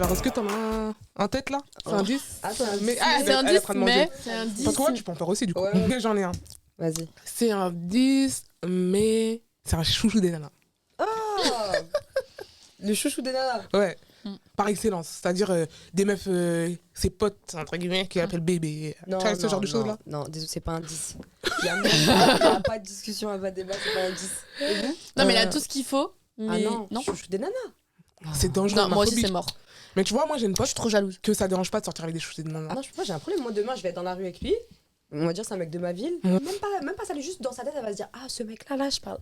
Alors, est-ce que t'en as un en tête là? C'est un 10? C'est un 10, c'est un 10, mais c'est un 10. Parce que moi, tu peux en faire aussi du coup. Ouais. Mais j'en ai un. Vas-y. C'est un 10, mais c'est un chouchou des nanas. Ah le chouchou des nanas. Ouais. Mm. Par excellence. C'est-à-dire des meufs, ses potes, entre guillemets, qui l'appellent bébé. Non, tu vois, ce genre de choses là? Non, désolé, c'est pas un 10. Il y a pas de discussion, il n'y a pas de débat, c'est pas un 10. Et vous? Non, mais il a tout ce qu'il faut. Ah Mais non, chouchou des nanas. C'est dangereux. Non, ma moi aussi, phobie. c'est mort. Mais tu vois, moi j'ai une Je pote suis trop jalouse. que ça dérange pas de sortir avec des chouchous des Ah nanas. non, je peux pas, j'ai un problème. Moi, demain, je vais être dans la rue avec lui. On va dire, c'est un mec de ma ville. Mm. Même pas ça, elle est juste dans sa tête, elle va se dire, ah, ce mec-là, là, je parle.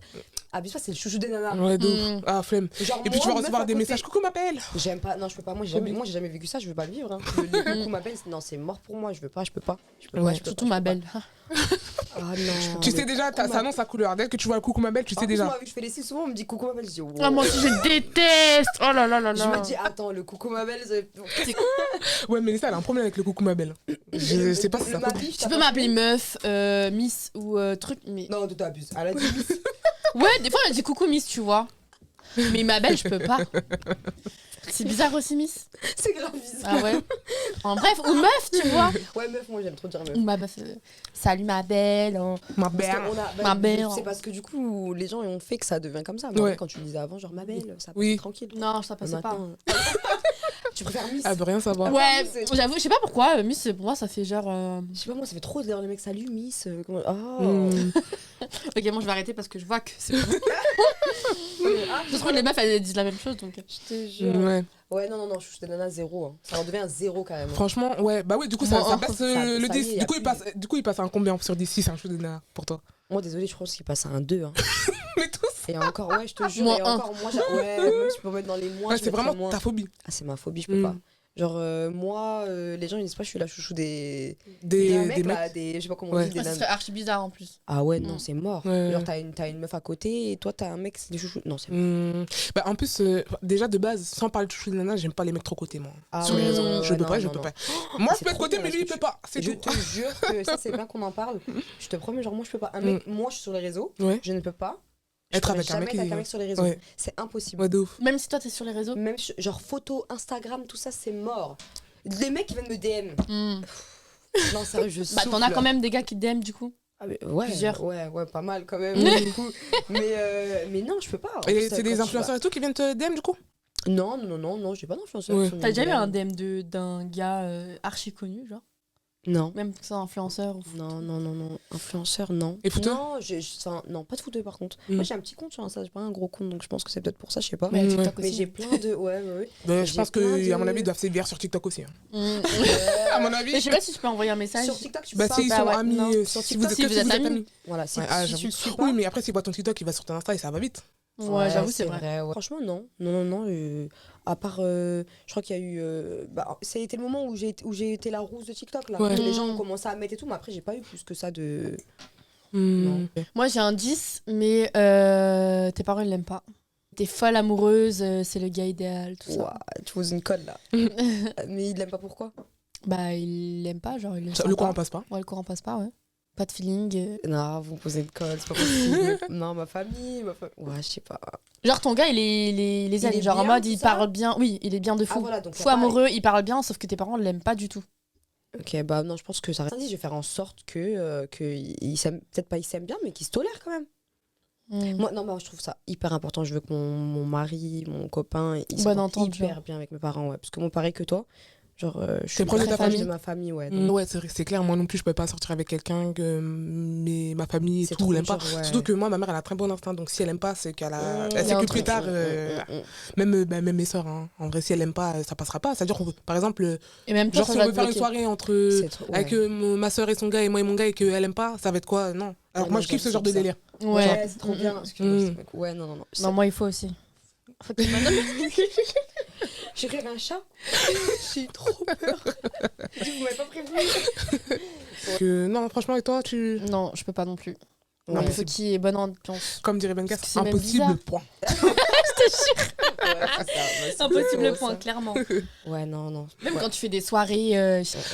Abuse pas, c'est le chouchou des nanas. Ouais, de Mm. ouf. Ah, flemme. Genre, Et puis tu vas moi, recevoir meuf à des côté- messages. Coucou, m'appelle. J'aime pas, non, je peux pas. Moi, j'ai jamais vécu ça, je veux pas le vivre. Hein. Le coucou m'appelle, non, c'est mort pour moi, je peux pas. Je peux Ouais. pas, Surtout ma belle. Ah non. Tu sais déjà, ça annonce sa couleur. Dès que tu vois le coucou, ma belle, tu sais déjà. Moi, vu que je fais les cils souvent, on me dit coucou ma belle. Je dis, wow. Ah, moi aussi, je déteste. Oh là là là Je là. me dis, attends, le coucou ma belle, Ouais, mais ça, elle a un problème avec le coucou, ma belle. Je sais pas si ça ma peut. biche, Tu peux m'appeler meuf, Miss ou truc, mais... Non, tu t'abuses. Elle a dit Miss. Ouais, des fois, elle dit coucou Miss, tu vois. Mais ma belle, je peux pas. C'est bizarre aussi, Miss. C'est grave bizarre. Ah ouais. En bref, ou meuf, tu vois. Ouais, meuf, moi j'aime trop dire meuf. Ou ma meuf. Salut ma belle. Ma Parce belle. qu'on a- Ma belle. C'est parce que du coup, les gens ont fait que ça devient comme ça. Mais en Ouais. vrai, quand tu le disais avant, genre ma belle, ça Oui. passe tranquille. Non, ça Le passait pas. matin. Tu préfères Miss? Elle veut rien savoir. Ouais, c'est- j'avoue, je sais pas pourquoi. Miss, pour moi, ça fait genre. Je sais pas, moi ça fait trop d'ailleurs les mecs, salut Miss. Oh. Mm. Ok, moi je vais arrêter parce que je vois que c'est. Je trouve que les meufs elles disent la même chose donc. Je te jure. Ouais. Ouais, non, je suis des nanas zéro. Hein. Ça en devient un zéro carrément. Franchement, ouais. Bah oui, du coup, ça Moi, passe ça le y est, 10. y a Du coup, plus. il passe à un combien sur 10 si c'est un chouchou des nanas pour toi? Moi, désolé, je pense qu'il passe à un 2. Hein. Mais tous. Et encore, ouais, je te jure. Moins Et un. encore, moi, ouais, même si je peux mettre dans les moins. Ouais, je c'est mettrais vraiment moins. ta phobie. Ah, c'est ma phobie, je peux pas. Genre, moi, les gens ils disent pas, je suis la chouchou des. Des mecs, mecs. là, je sais pas comment Ouais. on dit, des Ça nanas. serait archi bizarre en plus. Ah ouais, non, Mm. c'est mort. Ouais. Genre, t'as une meuf à côté et toi, t'as un mec, c'est des chouchous. Non, c'est mort. Bah, en plus, déjà de base, sans parler de chouchou des nanas, j'aime pas les mecs trop côté, moi. Ah Sur les ouais, réseaux. ouais, Je ouais, peux non, pas, je non, peux non. pas. Moi, je c'est peux être trop côté, bien, mais ce lui, il que peut pas. C'est Je tout. te jure que ça, c'est bien qu'on en parle. Je te promets, genre, moi, je peux pas. Un mec, moi, je suis sur les réseaux, Ouais. je ne peux pas. Je Être pourrais avec un jamais mec. être avec un mec sur les réseaux. Ouais. C'est impossible. Ouais, de ouf. Même si toi t'es sur les réseaux. Même genre photos, Instagram, tout ça, c'est mort. Les mecs qui viennent me DM. Non, sérieux, je Bah t'en as souffle. quand même des gars qui DM du coup. Ah, mais ouais, Plusieurs. ouais, pas mal quand même. du coup. Mais non, je peux pas. En Et plus, c'est des quand tu influenceurs et tout qui viennent te DM du coup? vas- Non, j'ai pas d'influenceur. Ouais. sur mes T'as déjà eu DM. un DM d'un gars archi connu genre. Non. Même que c'est un influenceur. Ou... Non. Influenceur, non. Et footeux? Non, enfin, non, pas de footeux par contre. Mm. Moi, j'ai un petit compte sur Insta, j'ai pas un gros compte, donc je pense que c'est peut-être pour ça, je sais pas. Mais Mm, TikTok Mais aussi. j'ai plein de. Ouais. Bah, je J'ai pense plein que, de- à mon avis, ils doivent sévir sur TikTok aussi. Hein. Mm. À mon Mais avis. je sais pas si tu peux envoyer un message. Sur TikTok, tu Bah, peux s'ils pas. sont Bah ouais, amis, non. si TikTok, vous si vous êtes amis. Voilà, si, Ouais, ah, si j'avoue. tu le suis pas. Oui, mais après, s'il voit ton TikTok, il va sur ton Insta et ça va vite. Ouais, j'avoue, c'est vrai. Ouais. Franchement, non. Non. À part, je crois qu'il y a eu. Bah, ça a été le moment où j'ai été la rousse de TikTok, là. Ouais. Où les gens ont Mm. commencé à mettre et tout, mais après, j'ai pas eu plus que ça de. Non. Moi j'ai un 10, mais tes parents ils l'aiment pas. T'es folle amoureuse, c'est le gars idéal, tout ça. Ouah, tu poses une colle, là. Mais il l'aime pas pourquoi? Bah il l'aime pas, genre il le Ça, sent le pas. courant passe pas. Ouais, le courant passe pas, ouais. Pas de feeling. Non, vous me posez une colle, c'est pas possible. Non, ma famille. Ouais, je sais pas. Genre ton gars il les Il aime, est genre en bien, mode tout il ça parle bien, oui il est bien de fou. Ah, voilà, donc. y a Fou pas- amoureux, il parle bien, sauf que tes parents l'aiment pas du tout. Ok, bah non, je pense que ça reste. Je vais faire en sorte que il s'aime, peut-être pas il s'aime bien, mais qu'il se tolère quand même. Moi, non, moi je trouve ça hyper important. Je veux que mon mari, mon copain, ils Bon s'entendent entendu. hyper bien avec mes parents, ouais. Parce que moi, pareil que toi, genre, je T'es suis proche de très ta proche famille de ma famille, ouais. Ouais, c'est clair. Moi non plus, je peux pas sortir avec quelqu'un que ma famille et C'est tout trop l'aime pas. dur, ouais. Surtout que moi, ma mère, elle a très bon instinct. Donc si elle aime pas, c'est qu'elle a. Elle y sait a un que truc. plus tard, même mes soeurs, hein. En vrai, si elle aime pas, ça passera pas. C'est-à-dire, par exemple, Et même toi genre ça si va on veut te faire une bloquer. soirée entre C'est trop, ouais. avec ma soeur et son gars et moi et mon gars et qu'elle aime pas, ça va être quoi? Non. Alors Ouais, moi, non, je kiffe ce j'avoue, genre de c'est ça. délire. Ouais. c'est trop bien. Mm. Ouais, non. Non, moi il faut aussi. Faut qu'il me donne. J'ai rêvé un chat. J'ai trop peur. Vous m'avez pas prévenu. Non, franchement, et toi, tu. Non, je peux pas non plus. Non, Il mais faut qu'il y ait bonne ambiance. Comme dirait Benka, Parce que c'est c'est même impossible, bizarre. point. te jure. Ouais, c'est ça. Ouais, c'est Impossible le trop point, ça. clairement. Ouais, non. Même Ouais. quand tu fais des soirées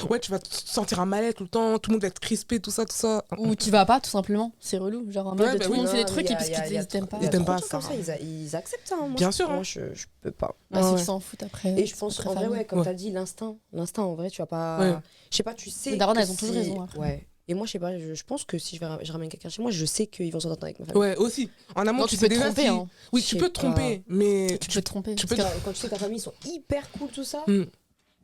Ouais, tu vas te sentir un mal-être tout le temps, tout le monde va être crispé, tout ça, tout ça. où tu vas pas, tout simplement. C'est relou. Genre en mode Ouais, bah tout le oui. monde fait Non, des trucs mais et puis y a- y a ils t'aiment pas. trop- y a Ils t'aiment trop pas, de trucs comme ça. ça, ils acceptent ça. Moi, Bien sûr, Moi, hein. je peux pas. Ah, c'est Ouais. qu'ils s'en foutent après. Et je pense, Très en vrai, famille. ouais, comme Ouais. t'as dit, l'instinct, en vrai, tu vas pas. Ouais. Je sais pas, tu sais. Les darons, que elles ont toujours si- raison, après. Ouais. Et moi, je sais pas, je pense que si je ramène quelqu'un chez moi, je sais qu'ils vont s'entendre avec ma famille. Ouais, aussi. En amont, Non, tu tu sais peux te déjà tromper. si- Hein. Oui, Je tu sais peux te tromper, mais Tu peux te tromper. tu Parce peux que quand tu sais que ta famille, ils sont hyper cool, tout ça, Mm.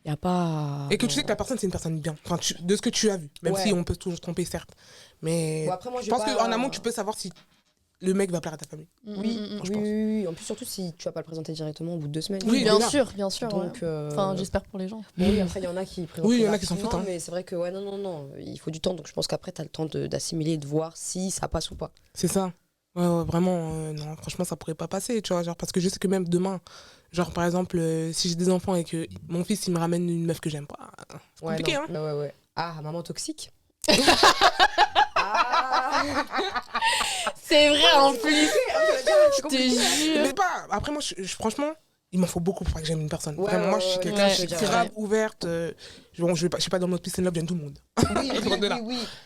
y a pas. Et que tu non. sais que la personne, c'est une personne bien. Enfin, de ce que tu as vu. Même Ouais. si on peut toujours se tromper, certes. Mais Bon, après, moi, je pense qu'en amont, tu peux savoir si le mec va plaire à ta famille. Oui, je oui, pense. oui. En plus, surtout si tu vas pas le présenter directement au bout de 2 semaines. Oui, bien déjà. sûr, bien sûr. Donc. ouais. Enfin, j'espère pour les gens. Bon, oui, après, il y en a qui présentent Oui, il y en très a qui s'en rapidement, foutent, hein. mais c'est vrai que, ouais, non, il faut du temps. Donc, je pense qu'après, t'as le temps d'assimiler, de voir si ça passe ou pas. C'est ça. Ouais, vraiment, non, franchement, ça pourrait pas passer, tu vois. Genre, parce que je sais que même demain, genre, par exemple, si j'ai des enfants et que mon fils, il me ramène une meuf que j'aime pas, c'est Ouais, compliqué, non. hein. Ouais. Ah, maman toxique. Ah. C'est vrai en plus. Je te compliqué. jure. Mais pas. Après, moi, franchement, il m'en faut beaucoup pour que j'aime une personne. Ouais, Vraiment, moi, je suis ouais, quelqu'un, ouais, je suis c'est grave vrai. ouverte. Je suis pas dans le mode peace and love, j'aime tout le monde. Oui.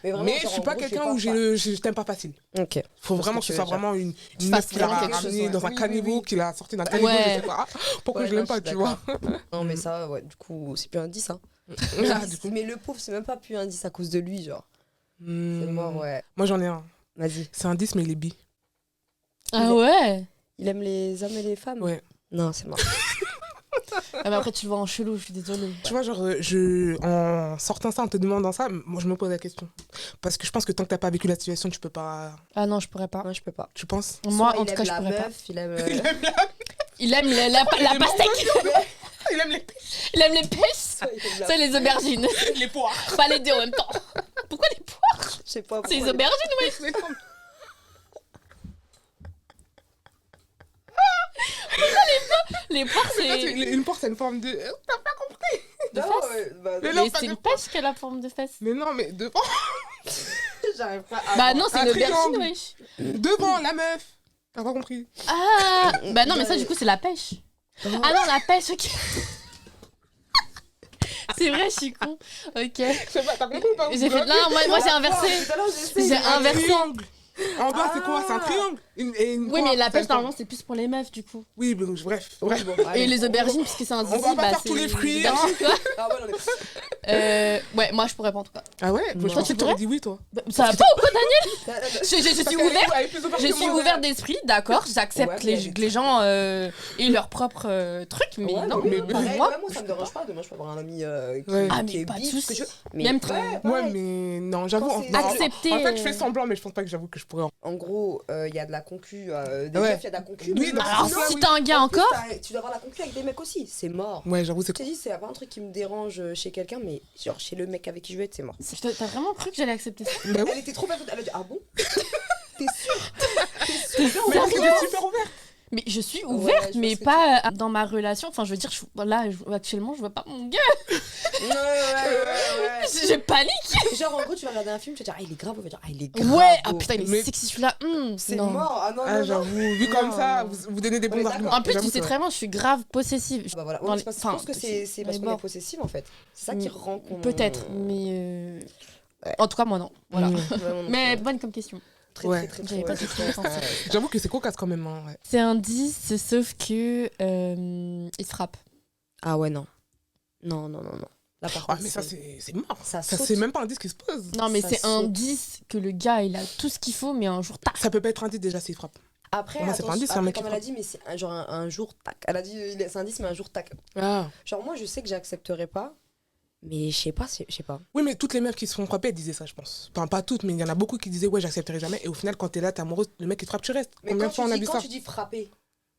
Mais, vraiment, Mais genre, je suis en pas gros, quelqu'un où je t'aime pas facile. Ok. Faut Parce vraiment que que ce tu soit veux dire. vraiment une fasses meuf qui l'a vraiment quelque ramené chose, dans ouais. un Oui, caniveau, oui. qui l'a sorti d'un caniveau, Ouais. je sais pas. Pourquoi Ouais, je l'aime non, pas, je suis tu vois. Non, mais ça, ouais, du coup, c'est plus un 10, hein. Ah, du coup. Mais le pauvre, c'est même pas plus un 10 à cause de lui, genre. C'est mort, ouais. Moi, j'en ai un. Vas-y. C'est un 10, mais il est bi. Ah ouais. Il aime les hommes et les femmes Ouais. Non, c'est mort. Ah, mais après, tu le vois en chelou, je suis désolée. Tu vois, genre, en sortant ça, en te demandant ça, moi, je me pose la question. Parce que je pense que tant que t'as pas vécu la situation, tu peux pas. Ah non, je pourrais pas. Moi, je peux pas. Tu penses Moi, Soit en il tout cas, aime je la pourrais pas. meuf, il aime. Il aime la aime pastèque. Il aime Il aime les pêches. soit il aime la- Ça, les aubergines. les poires. Pas les deux en même temps. Pourquoi les poires? Je sais pas. C'est les pourquoi aubergines, oui. Les poires, c'est. Une poire, c'est une forme de. T'as pas compris Non, fesses. ouais, bah, Mais non, non, Mais pas c'est de une poires. pêche qui a la forme de fesse. Mais non, mais devant, j'arrive pas à. Bah non, c'est un une aubergine, triangle. wesh. devant la meuf. T'as pas compris Ah. Bah non, mais ça, du coup, c'est la pêche. Ah non, la pêche, ok. C'est vrai, je suis con. Ok. T'as compris ou pas J'ai fait. Non, moi j'ai inversé. J'ai inversé. triangle. En bas, c'est quoi C'est un triangle. Oui, mais la pêche, normalement, c'est plus pour les meufs, du coup. Oui, bon, bref. Ouais, bon, Et allez. les aubergines, puisque c'est un va zizi, pas bah faire c'est tous les les fruits, aubergines, quoi. Ah ouais, non, mais. Ouais, moi je pourrais pas en tout cas. Ah ouais Non. Je Toi, pensais tu que t'aurais pourrais dit oui, toi. Bah, ça va pas ou quoi, Daniel? Je suis ouverte. Je suis ouverte d'esprit, d'accord. J'accepte Ouais, que les gens aient leur propre truc, mais Ouais, non, mais- pas pareil, moi. ouais, moi ça me dérange pas. Demain je peux avoir un ami qui, Ouais. Ah, qui mais est pas de bi, tout ce que soucis. tu veux. Mais Même ouais, Ouais, pareil. mais non, j'avoue. Quand En, c'est- Accepter. en fait, je fais semblant, mais je pense pas que j'avoue que je pourrais. En gros, il y a de la concu, des Ouais. meufs, il y a de la concu. Oui, mais dans ce Alors, sens-là, si oui. t'as un gars en plus, encore, tu dois avoir la concu avec des mecs aussi. C'est mort. Ouais, j'avoue, c'est Je t'ai dit, c'est pas un truc qui me dérange chez quelqu'un, mais genre chez le mec avec qui je vais être, c'est mort. t'as vraiment cru que j'allais accepter ça? Bah oui, Elle était trop persuadée. Elle a dit, ah bon T'es sûre T'es mais parce que t'es super ouverte. Mais je suis Ouais, ouverte, je vois mais ce que pas dans ma relation. Enfin, je veux dire, actuellement, je vois pas mon gars. Ouais. Je panique. Genre, en gros, tu vas regarder un film, tu vas dire, ah, il est grave, on va dire, ah, il est grave. Ouais, beau. ah putain, il est Mais- sexy celui-là. C'est Non. mort. Ah non, Ah, non, j'avoue, non. vu comme Non, ça, non. vous donnez des On bons est arguments. En plus, J'avoue, tu sais c'est très bien, je suis grave possessive. Bah voilà, Dans ouais, les- c'est parce, je enfin, pense que c'est parce les qu'on est bords. possessive en fait. C'est ça qui rend qu'on. Peut-être, mais. En tout cas, moi non. Voilà. Mm. Vraiment, non, Mais ouais. bonne comme question. Très, Ouais. très, très, J'avais très, pas ouais. cette réponse. J'avoue que c'est cocasse quand même. Hein, ouais. C'est un 10, sauf que. Il se frappe. Ah ouais, non. Non. Là, par Ah, contre, mais ça, c'est mort. ça Ça, saute. c'est même pas un disque qui se pose. Non, mais Ça c'est un saute. 10 que le gars, il a tout ce qu'il faut, mais un jour, tac. Ça peut pas être un disque déjà s'il frappe. Après, Moi, c'est pas un attention, 10, c'est un après, mec qui comme elle a dit, mais c'est genre un jour, tac. Elle a dit, c'est un 10, mais un jour, tac. Ah. Genre, moi, je sais que j'accepterais pas, mais je sais pas, Oui, mais toutes les meufs qui se font frapper, elles disaient ça, je pense. Enfin, pas toutes, mais il y en a beaucoup qui disaient, ouais, j'accepterai jamais. Et au final, quand t'es là, t'es amoureuse, le mec qui te frappe, tu restes. Mais Combien quand de fois on a vu quand ça tu dis frapper,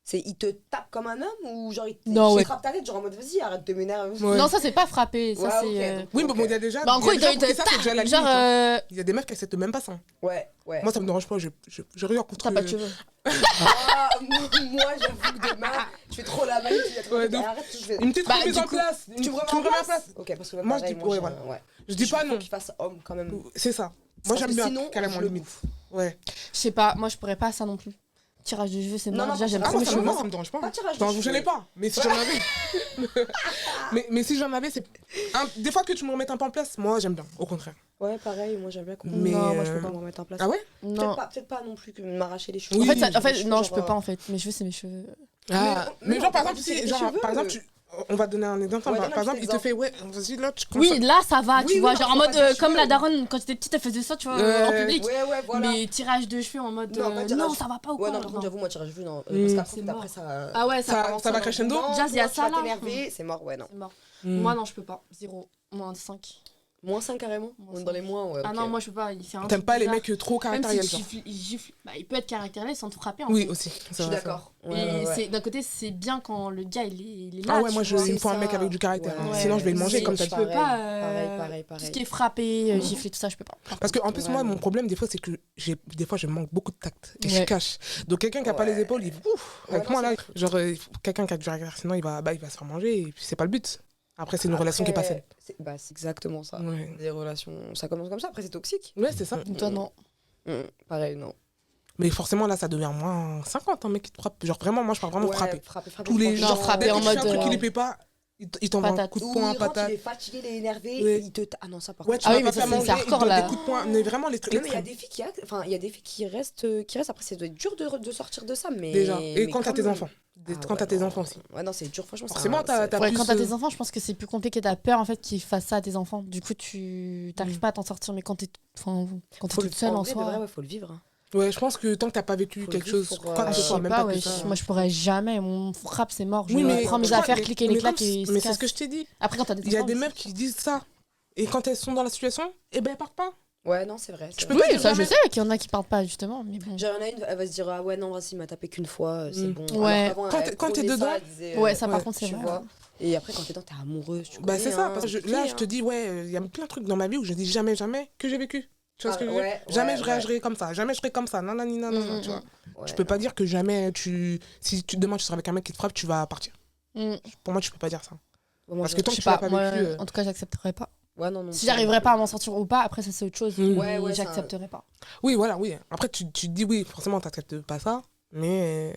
c'est il te tape comme un homme ou genre Non, il ouais. frappe ta tête, genre en mode vas-y, arrête de m'énerver. Ouais. Non, ça, c'est pas frapper. Ça, Ouais, c'est. ok, donc, Oui, mais ok. bon, il y a déjà. Bah, en gros, il y a il des doit gens pour qui ça, c'est déjà la Genre. limite, hein. Il y a des meufs qui acceptent même pas ça. Ouais. Moi, ça me dérange pas, je regarde contre. T'as pas de cheveux. Ah, moi, j'avoue que demain, je fais trop la main, tu vas trop Ouais, donc, arrête, je fais. Une petite Bah, remise du en coup, place. Tu me remets en place Ok, parce que Moi, je pareil, dis- ouais, j'ai- voilà. ouais. Je dis pas faut non. qu'il fasse homme quand même. C'est ça. Moi, Parce j'aime que bien sinon, carrément je le limite. bouffe. Ouais. Je sais pas, moi, je pourrais pas ça non plus. Tirage de cheveux, c'est Non, mort. non, Déjà, pas j'aime tirage, trop mes ça, cheveux. moi, ça me dérange pas. Pas tirage de Enfin, cheveux. je n'ai pas, mais si j'en avais. mais si j'en avais, c'est. Des fois que tu me remettes un peu en place, moi, j'aime bien, au contraire. Ouais, pareil, moi j'aime bien qu'on Mais, Non, moi, je je peux peux pas. me remettre en place. Ah ouais? Non. Peut-être pas non plus que m'arracher les cheveux. Oui, En fait, oui, non, je peux pas en fait. Mes cheveux, c'est mes cheveux. Ah, Mais mais on genre, par peut exemple, pas si, les genre, cheveux. par exemple, on va donner un exemple. Ouais, par donne un exemple, petit il te fait, exemple. ouais, vas-y, là, tu commences Oui, là, ça va, Oui, tu oui, vois. non, Genre en c'est mode, pas des comme cheveux. la daronne, quand j'étais petite, elle faisait ça, tu vois, Ouais. en public. Ouais, voilà. Mais tirage de cheveux en mode, Non, pas tirage. non, ça va pas ou quoi. Ouais, non, par contre, j'avoue, moi, tirage de cheveux, non. Mm. Parce C'est qu'après, mort. ça. Ah ouais, Ça commence va à- crescendo. Non, Jazz, il y a tu ça, vas là. t'énerver, c'est mort, ouais, non. C'est mort. Mm. Moi, non, je peux pas. 0. Moins de 5. Moins 5 carrément. Moins On est dans les cinq. moins, ouais. Ah ok. non, moi, je peux pas. Il fait un T'aimes truc pas les bizarre. mecs trop Même caractériels, s'il genre. gifle, bah, il peut être caractériel sans te frapper. En Oui, fait. aussi. Je suis d'accord. Et Ouais, ouais. d'un côté, c'est bien quand le gars il est là. Ah ouais, moi, tu vois. il me faut un C'est mec ça. avec du caractère. Ouais. Sinon, je vais le manger, Mais comme t'as je dit. peux pas. Pareil. Tout ce qui est frappé, gifler, tout ça, je peux pas. Parce qu'en plus, Ouais, moi, non. mon problème, des fois, c'est que des fois, je manque beaucoup de tact. Et je Ouais. cache. Donc, quelqu'un qui a pas Ouais. les épaules, il. Ouf, Ouais, avec non, moi, là, c'est genre, quelqu'un qui a du caractère, sinon, il va se faire manger. Et puis, c'est pas le but. Après, c'est une relation qui est pas saine. C'est exactement ça. Ouais, Des relations, ça commence comme ça, après c'est toxique. ouais, c'est ça. Toi, non. Pareil, non. Mais forcément, là, ça devient moins 50, un mec qui te frappe. Genre, vraiment, moi, je parle vraiment Ouais, frapper. frapper, Tous les Genre, genre, frapper dès que en tu fais un mode, truc qui les plaît pas, il t'envoie un patate. coup de Ou poing, il rentre, patate. il est fatigué, il est énervé, Ouais. il te. Ah non, ça par Ouais, contre. tu Ah vas oui, pas mais ça, faire c'est manger, hardcore, il donne là. des coups de poing. Mais vraiment, les trucs. Non, mais il y a des filles il y a des filles qui restent, après ça doit être dur de sortir de ça, mais. Déjà. Et mais quand t'as tes même. enfants. Ah Quand t'as ouais, tes non. enfants aussi. Ouais, non, c'est dur, franchement. Forcément, t'as Ouais, plus, quand t'as tes enfants, je pense que c'est plus compliqué. T'as peur en fait qu'ils fassent ça à tes enfants. Du coup, tu t'arrives pas à t'en sortir. Mais quand t'es toute seule en soi. Ouais, faut le vivre. hein. Ouais, je pense que tant que t'as pas vécu Faut quelque vivre chose, pour, quoi que Je ce sais soit, même pas, pas ouais, que ça. moi je pourrais jamais. On frappe, c'est mort. Je Oui, mais Ouais, prends mes je crois affaires, que- cliquer mais les claques comme- et Mais se c'est ce que casse. je t'ai dit. Après, quand t'as des Il y a enfants, des oui, meufs qui disent ça. Et quand elles sont dans la situation, eh ben elles partent pas. Ouais, non, c'est vrai. Je peux Oui, pas dire ça je jamais. sais qu'il y en a qui parlent pas justement. Mais bon. Genre, il y en a une, elle va se dire, ah ouais, non, vas-y, il m'a tapé qu'une fois, c'est Mm. bon. Ouais. Alors qu'avant, Quand elle t'es- quand t'es prônait ça, dedans, elle disait, Ouais, ça par ouais, contre, c'est tu vrai. vois. Et après, quand t'es dedans, t'es amoureuse, tu Bah connais, c'est ça. hein, Parce que c'est là, compliqué, je te dis, ouais, il y a plein de trucs dans ma vie où je dis jamais que j'ai vécu. Tu vois ce que je veux dire ouais, Jamais ouais, je ouais. réagirai comme ça. Jamais je serai comme ça. Nanani, nanana, tu vois. Ouais, Je peux pas non. dire que jamais si demain tu seras avec un mec qui te frappe, tu vas partir. Mm. Pour moi, tu peux pas dire ça. Ouais, moi, Parce je- que tant Je que sais tu l'as pas, pas moi, vécu. en tout cas, j'accepterais pas. Ouais, non, non. Si j'arriverais pas à m'en sortir ou pas, après ça c'est autre chose. Mm. Mais Ouais, j'accepterais pas. Oui, voilà, oui. Après, tu te dis oui, forcément, t'acceptes pas ça. Mais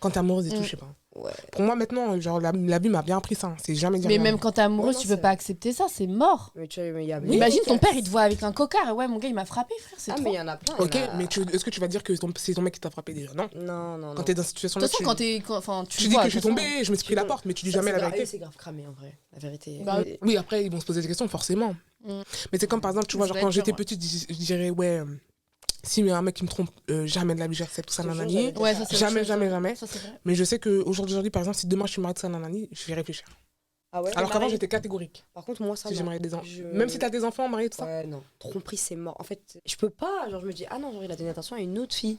quand t'es amoureuse et tout, Mm. je sais pas. Ouais. Pour moi, maintenant, genre, la vie m'a bien appris ça. C'est jamais dire Mais non. même quand t'es amoureuse, non, tu peux c'est pas vrai. accepter ça, c'est mort. Mais tu vois, mais il y a. Imagine ton père, il te voit avec un cocard. Et ouais, mon gars, il m'a frappé, frère, c'est Ah, trop. mais il y en a plein. il y en Ok, a- mais est-ce que tu vas dire que c'est ton mec qui t'a frappé déjà Non. Non, non, Quand non. t'es dans cette situation-là, De toute façon, enfin, tu tu dis vois, que je suis de toute tombée, je me suis pris la porte, mais tu dis jamais la vérité. C'est grave cramé en vrai, la vérité. Bah, Mais- Oui, après, ils vont se poser des questions, forcément. Mm. Mais c'est comme par exemple, tu vois, Ça genre va quand être j'étais dur, ouais. petite, je dirais, ouais, si un mec qui me trompe, jamais de la vie, j'accepte tout ça, Je te jure, nanani. j'avais dit Ouais, ça. ça c'est Jamais, autre chose, jamais, ouais. jamais. Ça c'est vrai. Mais je sais qu'aujourd'hui, par exemple, si demain je suis mariée de ça, nanani, je vais réfléchir. Ah ouais, Alors qu'avant, pareil. j'étais catégorique. Par contre, moi, ça. Si j'ai non. marié des enfants. Je- Même si t'as des enfants, mariés, tout ça. Ouais, non. Tromperie, c'est mort. En fait, je peux pas. Genre, je me dis, ah non, genre, il a donné attention à une autre fille.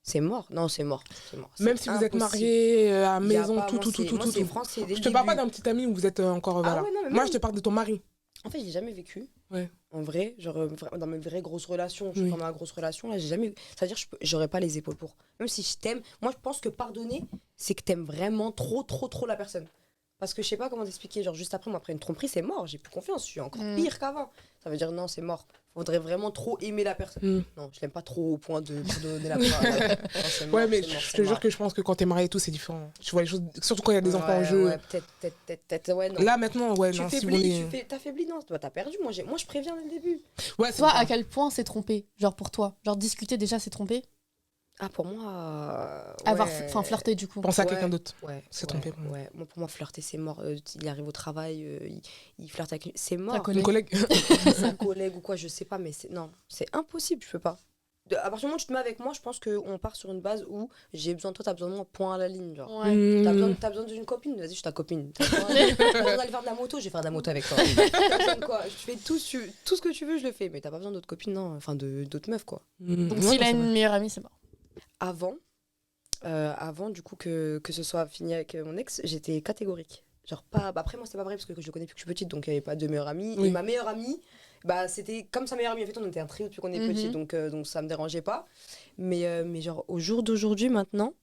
C'est mort. Non, c'est mort. C'est mort. Même C'est si vous êtes impossible. mariés, à Il y a maison, pas- tout, moi, tout, c'est- tout, moi, tout, c'est tout. français dès Je le te parle pas début. d'un petit ami où vous êtes encore. Ah Voilà. ouais, non, mais Moi, même- je te parle de ton mari. En fait, j'ai jamais vécu. Ouais. En vrai, genre dans mes vraies grosses relations, je Oui. suis dans ma grosse relation, là, j'ai jamais. C'est-à-dire, j'aurais pas les épaules pour. Même si je t'aime, moi, je pense que pardonner, c'est que t'aimes vraiment trop, trop, trop la personne. Parce que je sais pas comment t'expliquer, genre juste après, moi, après une tromperie, c'est mort, j'ai plus confiance, je suis encore pire qu'avant. Ça veut dire non, c'est mort. Faudrait vraiment trop aimer la personne. Mm. Non, je l'aime pas trop au point de pardonner la personne. Non, c'est mort, Ouais, mais c'est mort, je c'est te jure mort. que je pense que quand t'es marié et tout, c'est différent. Tu vois les choses, surtout quand il y a des enfants en Ouais, jeu. Ouais, peut-être, ouais, non. Là, maintenant, ouais, tu non, si vous faiblis, voulez. t'affaiblis, non, toi, t'as perdu. Moi, je préviens dès le début. Ouais, c'est Toi, ça. à quel point c'est trompé? Genre pour toi? Genre discuter déjà, c'est trompé? Ah, pour moi. Avoir, ouais. enfin, flirter du coup. Penser à Ouais. quelqu'un d'autre. Ouais, C'est ouais, trompé pour moi. Ouais, moi, pour moi, flirter, c'est mort. Il arrive au travail, il flirte avec. C'est Ta mort. Une collègue. collègue. Sa collègue ou quoi, je sais pas, mais non, c'est impossible, je peux pas. À partir du moment où tu te mets avec moi, je pense qu'on part sur une base où j'ai besoin de toi, t'as besoin de moi, point à la ligne. Genre. Ouais. T'as besoin d'une copine, vas-y, je suis ta copine. T'as besoin d'aller faire de la moto, je vais faire de la moto avec toi. T'as besoin de quoi? Je fais tout ce que tu veux, je le fais, mais t'as pas besoin d'autres copines, non, enfin d'autres meufs, quoi. Donc Ouais, s'il a c'est une vrai. meilleure amie, c'est mort. Avant du coup que ce soit fini avec mon ex, j'étais catégorique. Genre pas. Bah après moi c'est pas vrai parce que je le connais depuis que je suis petite, donc il n'y avait pas de meilleure amie. Oui. Et ma meilleure amie, bah c'était comme sa meilleure amie. En fait on était un trio depuis qu'on est Mhm. petit, donc ça me dérangeait pas. Mais genre au jour d'aujourd'hui maintenant,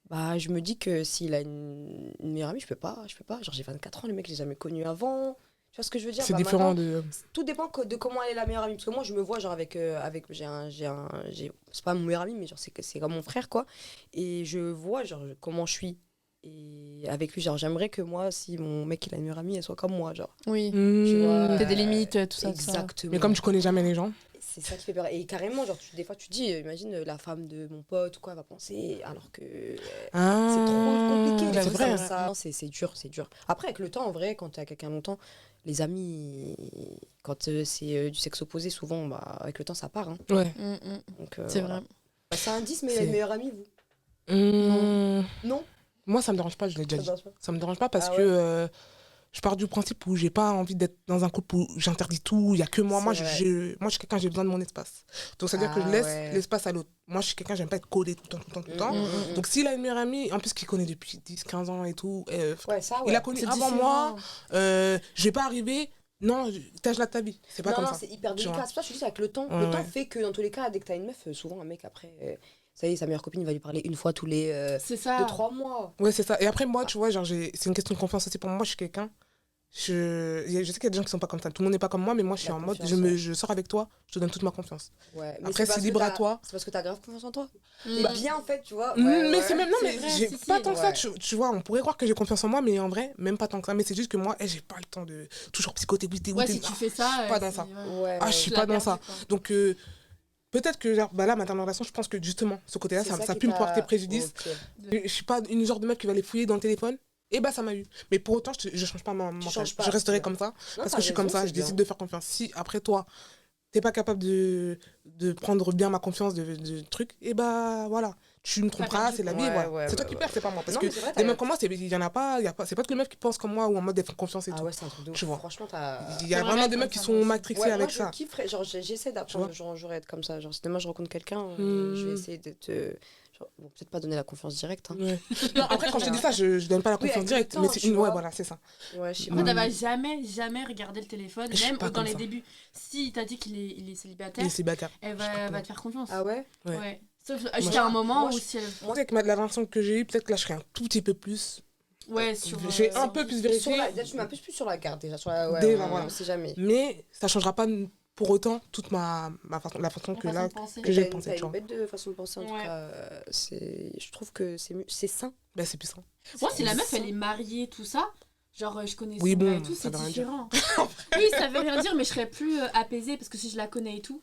bah je me dis que s'il a une meilleure amie, je peux pas. Genre j'ai 24 ans, le mec je l'ai jamais connu avant. Tu vois ce que je veux dire? C'est Bah, différent maintenant, de. tout dépend de comment elle est la meilleure amie. Parce que moi, je me vois genre c'est pas mon meilleur ami, mais genre c'est comme mon frère, quoi. Et je vois genre comment je suis. Et avec lui, genre j'aimerais que moi, si mon mec il a une meilleure amie, elle soit comme moi, genre. Oui. Tu vois, T'as des limites, tout ça. exactement. Mais comme tu connais jamais les gens. C'est ça qui fait peur. Et carrément, genre, des fois, tu te dis, imagine la femme de mon pote ou quoi, elle va penser, alors que c'est trop compliqué. C'est J'avoue, vrai. c'est dur, c'est dur. Après, avec le temps, en vrai, quand t'es avec quelqu'un longtemps, les amis, quand c'est du sexe opposé, souvent, bah, avec le temps, ça part. Hein. Ouais. Donc, C'est voilà. vrai. Bah, c'est un 10, mais C'est- les meilleurs amis, vous? Non. Moi, ça me dérange pas, je l'ai déjà Ça dit. te dérange pas. Ça me dérange pas parce Ah que ouais. je pars du principe où j'ai pas envie d'être dans un couple où j'interdis tout, il y a que moi. C'est Moi, vrai. je suis quelqu'un, j'ai besoin de mon espace. Donc, c'est-à-dire que je Ah laisse ouais. l'espace à l'autre. Moi, je suis quelqu'un, j'aime pas être collé tout le temps, tout le temps, tout le temps. Donc, s'il a une meilleure amie, en plus qu'il connaît depuis 10, 15 ans et tout, Ouais, ça, ouais. il a connu C'est avant différent. moi, je vais pas arriver, non, t'as là de ta vie. C'est pas Non, comme non, ça. c'est hyper Tu délicat. vois. C'est pour ça que je te dis, avec le temps, Ouais, le temps ouais. fait que dans tous les cas, dès que t'as une meuf, souvent un mec après, ça y est, sa meilleure copine, il va lui parler une fois tous les C'est ça. 2-3 mois. Ouais, c'est ça. Et après, moi, tu vois, genre, c'est une question de confiance aussi pour moi. Moi, je suis quelqu'un. Je sais qu'il y a des gens qui sont pas comme ça. Tout le monde n'est pas comme moi, mais moi, je suis La en mode, confiance, ouais. je sors avec toi, je te donne toute ma confiance. Ouais. Mais Après, parce c'est que libre à t'as- toi. C'est parce que t'as grave confiance en toi. Mm. Et bien, en fait, tu vois. Mais c'est même, non, C'est mais vrai, j'ai si, pas si. tant que ça, Ouais. tu vois, on pourrait croire que j'ai confiance en moi, mais en vrai, même pas tant que ça. Mais c'est juste que moi, j'ai pas le temps de toujours psychoter, Ouais, si tu fais ça. pas dans ça. Ouais. Ah, je tu suis l'as pas dans perdu, ça. quoi. Donc, peut-être que, genre, bah là, maintenant, dans la relation, je pense que justement, ce côté-là, C'est ça a qui pu me t'a- porter préjudice. Ok. Je suis pas une genre de meuf qui va aller fouiller dans le téléphone. Et bah, ça m'a eu. Mais pour autant, je change pas ma mental. changes pas, Je resterai c'est comme ça. Non, Parce t'as que je suis comme raison, ça, c'est je décide bien. de faire confiance. Si après toi, t'es pas capable de prendre bien ma confiance de truc, et bah voilà, tu me tromperas, perdu, c'est la quoi. vie, Ouais, voilà. ouais, C'est toi ouais, qui ouais. perds, c'est pas moi. Parce Non, que mais c'est vrai, des meufs comme moi, il y en a pas, c'est pas tous les meufs qui pensent comme moi ou en mode d'être confiance et Ah tout. ouais, c'est un truc de ouf. Tu vois. Franchement, t'as. Il y a J'aimerais vraiment être des comme meufs qui ça, sont moi aussi. matrixées Ouais, avec moi, ça. je kifferais. Genre, j'essaie d'apprendre. Genre, j'aurais être comme ça. Genre, si demain je rencontre quelqu'un, je vais Hmm. essayer d'être. Bon, peut-être pas donner la confiance directe. Hein. Ouais. Non, après, quand je te dis ça, je donne pas la Oui, confiance avec le directe, temps, mais c'est tu une. Ouais, vois. voilà, c'est ça. Ouais, je sais En pas. fait, elle va jamais regarder le téléphone, Je suis même pas dans comme les ça. débuts. Si t'a dit qu'il est célibataire, Il est célibataire. elle Je suis pas va te faire confiance. Ah ouais? Ouais. Ouais. Sauf Moi, jusqu'à un moment moi, où je- si elle. Moi, avec la relation que j'ai eue, peut-être que là, je serais un tout petit peu plus. Ouais, sur. J'ai un peu plus vérifié. Déjà, tu mets un peu plus sur la garde déjà. Sur la... Ouais, Déjà, on voilà. sait jamais. Mais ça changera pas pour autant toute la façon que là. que j'ai pensé, T'as tu une vois. bête de façon de penser en tout Ouais. cas. Je trouve que c'est sain. Bah, c'est puissant. Moi, si la meuf elle est mariée, tout ça, genre je connais son Oui, gars bon, et tout, ça c'est veut rien dire. différent. Oui, ça veut rien dire, mais je serais plus apaisée parce que si je la connais et tout.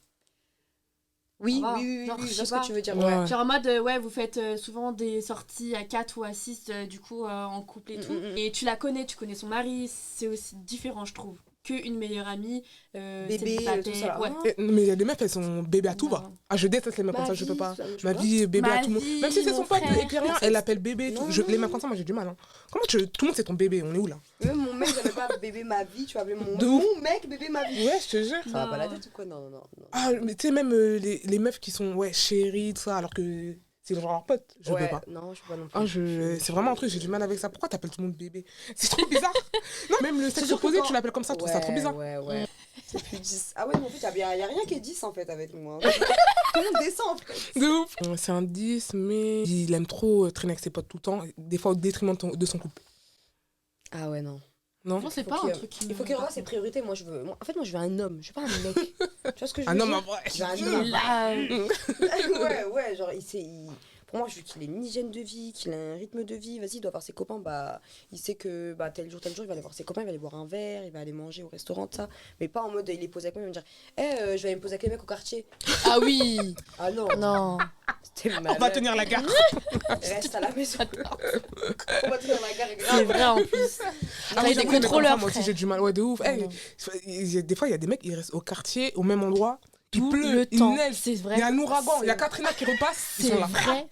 Oui, Ça va. oui, oui, Genre, oui, je je sais vois ce pas. que tu veux dire. Ouais. Ouais. Genre en mode, ouais, vous faites souvent des sorties à 4 ou à 6, du coup, en couple et tout. Et tu la connais, tu connais son mari, c'est aussi différent, je trouve, qu'une meilleure amie, Bébé, célibataire. tout ça. Ouais. Mais il y a des meufs, elles sont bébés à tout va. Non. Ah, je déteste les meufs comme Ma ça, je peux vie, pas. ça, tu Ma vois. vie, bébé Ma à tout le monde. vie, Même si c'est mon son pote frère. et qu'il y a rien, elle l'appelle bébé et tout. Non, Les non. meufs comme ça, moi j'ai du mal. Hein. Comment tout le monde c'est ton bébé, on est où là? Même mon mec, j'avais pas bébé ma vie, tu vas appeler De ouf. mon mec bébé ma vie. Ouais, je te jure. Ça va Non. pas la tête ou quoi? Non, non, non. non. Ah, mais tu sais, même les meufs qui sont, ouais, chéries, tout ça, alors que c'est genre leur pote, je Ouais, peux pas. non, je peux pas non plus. Ah, c'est vraiment un truc, j'ai du mal avec ça. Pourquoi t'appelles tout le monde bébé? C'est trop bizarre. Non, même le sexe sûr que opposé, quand- tu l'appelles comme ça, je trouve ça trop bizarre. Ouais, ouais. C'est plus 10. Ah ouais, mais en fait, y a rien qui est 10 en fait avec moi. Tout le monde descend en fait. De ouf. C'est un 10, mais il aime trop traîner avec ses potes tout le temps, des fois au détriment de son couple. Ah ouais, non. Non? Moi, c'est Faut pas qu'il- un truc qui Il faut qu'il revoie ses priorités. Moi, en fait, moi, je veux un homme. Je veux pas un mec. Tu vois ce que je veux Un dire? homme en vrai. Je veux un Et homme. là, Ouais, ouais, genre, pour moi, je veux qu'il ait une hygiène de vie, qu'il ait un rythme de vie. Vas-y, il doit voir ses copains. Bah, il sait que bah, tel jour, il va aller voir ses copains, il va aller boire un verre, il va aller manger au restaurant, tout ça. Mais pas en mode, il est posé avec moi, il va me dire, je vais aller me poser avec les mecs au quartier. ah oui. Ah non, Non. c'était On malade. va tenir la garde. Reste à la maison. On va tenir la gare C'est grave. vrai en plus. Ah Il y a des oui, j'avoue, mais contrôleurs, comme ça, moi aussi frère. j'ai du mal. Ouais, de ouf. Non, non. Des fois, il y a des mecs, ils restent au quartier, au même endroit. Il Tout pleut, le il temps. neige. C'est vrai. Il y a un ouragan, il y a C'est- Katrina qui repasse. Ils C'est sont là. vrai,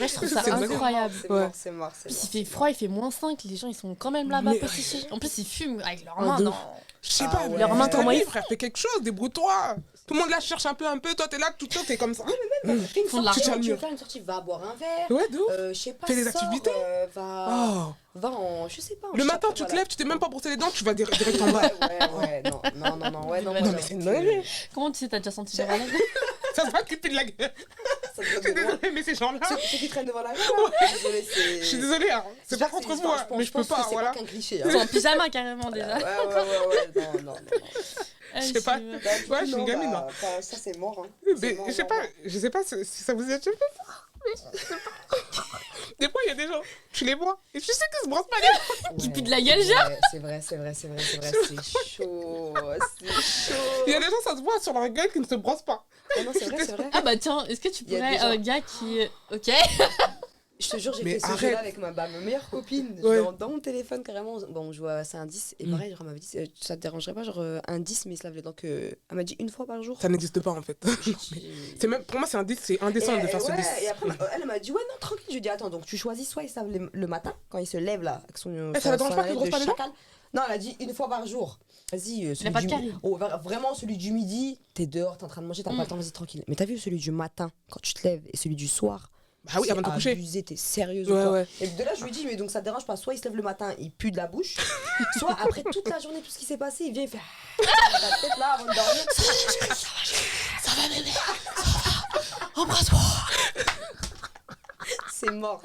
je trouve ça C'est vrai. incroyable. C'est Ouais. mort, c'est mort. En plus, il fait froid, il fait -5, les gens ils sont quand même là-bas Mais- pétrifiés. En plus, ils fument avec leurs Ah, mains. de Non. ouf. Je sais Ah pas, ouais. Leurs mains, comment ils frère, fais quelque chose, débrouille-toi. Tout le monde là cherche un peu, toi t'es là, tout le temps t'es comme ça. Fais une font de la sortie, Tu tiens le tu veux mur. faire une sortie, va boire un verre. Ouais, de ouf. Je sais pas, Fais des sors, activités. va Oh. en. Je sais pas. en Le matin, chapeau, tu te voilà. lèves, tu t'es même pas brossé les dents, tu vas direct en bas. Ouais, non, ouais, non. Non, Non, mais c'est une dinguerie. Comment tu sais, t'as déjà senti des malades? Ça se va occuper de la gueule. ça Je suis te donne désolée, mais ces gens-là. Ceux qui traînent devant la rue, hein. Désolée, c'est... Je suis désolée, hein. C'est pas contre moi, mais je peux pas, voilà. C'est pas qu'un cliché. Ils sont en pyjama carrément déjà. Ouais. Non. Ah, Je sais pas. Bah, du Ouais, coup, je suis une non, gamine, bah, ça c'est mort. Hein. Mais C'est mort, je sais pas si ça vous est déjà fait. Des fois, il y a des gens, tu les vois, et tu sais qu'ils se brossent pas les dents. Qui pue de la gueule, genre. C'est vrai. C'est chaud. Il y a des gens, ça se voit sur leur gueule qu'ils ne se brossent pas. Ah non, c'est vrai. Ah bah tiens, est-ce que tu Il y a pourrais des gens- un gars qui... Ok. Je te jure, j'ai Mais fait ce arrête. jeu-là avec ma meilleure copine. Ouais. Dans mon téléphone, carrément. Bon, je vois, c'est un 10. Et pareil, genre, elle m'avait dit, ça te dérangerait pas, genre, un 10, mais il se lave les dents que. Elle m'a dit une fois par jour. Ça n'existe pas en fait. C'est même, pour moi, c'est indécent de faire ce 10. Et après, elle m'a dit, ouais, non, tranquille. Je lui ai dit, attends, donc tu choisis soit il se lave le matin, quand il se lève là, avec son. Ça la dérange pas qu'il brosse pas les dents chacal. Non, elle a dit une fois par jour. Vas-y, Il a pas de carie. Vraiment, celui du midi, t'es dehors, t'es en train de manger, t'as pas le temps, vas-y, tranquille. Mais t'as vu celui du matin, quand tu te lèves, et celui du soir? Bah oui, avant de te coucher. Abusé, t'es sérieuse Ouais, ou quoi? ouais. Et de là, je lui dis, mais donc ça te dérange pas, soit il se lève le matin, il pue de la bouche, soit après toute la journée, tout ce qui s'est passé, il vient, il fait la tête là avant de dormir. Ça va bébé. Embrasse-moi. C'est mort.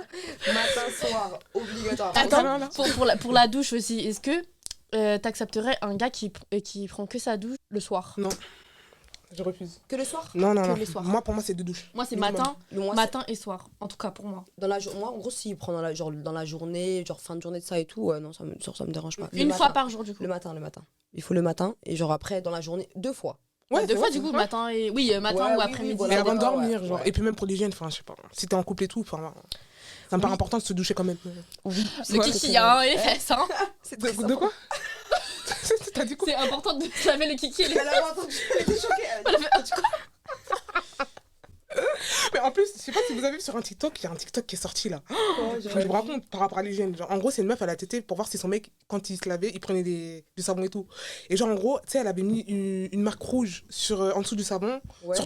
Matin, soir, obligatoire. Attends, pour la douche aussi, est-ce que t'accepterais un gars qui prend que sa douche le soir? Non, je refuse. Que le soir? Non. les soirs. Moi, pour moi, c'est 2 douches. Moi c'est Minimum. matin, matin et soir. En tout cas pour moi. Moi, en gros, s'il prend dans la journée, genre fin de journée de ça et tout, ouais, non, ça me dérange pas. Une fois par jour du coup. Le matin. Il faut le matin, et genre après, dans la journée, 2 fois. Ouais, 2 c'est fois vrai, du coup, c'est vrai. matin et... Oui, matin Ouais, ou oui, après-midi. voilà. Et avant de dépend, dormir, ouais, genre. ouais. Et puis même pour l'hygiène, enfin, je sais pas. Si t'es en couple et tout, enfin, ça me paraît important de se doucher quand même. Oui, Ouais, le kiki, hein, et fesses, hein. C'est De quoi T'as dit quoi? C'est important de se laver le kiki et les Elle avait entendu, elle était choquée. Elle a fait- Mais en plus, je sais pas si vous avez vu sur un TikTok, il y a un TikTok qui est sorti là. Je vous raconte par rapport à l'hygiène. Genre, en gros, c'est une meuf, elle a tété pour voir si son mec, quand il se lavait, il prenait du savon et tout. Et genre, en gros, tu sais, elle avait mis une marque rouge en dessous du savon, Ouais. sur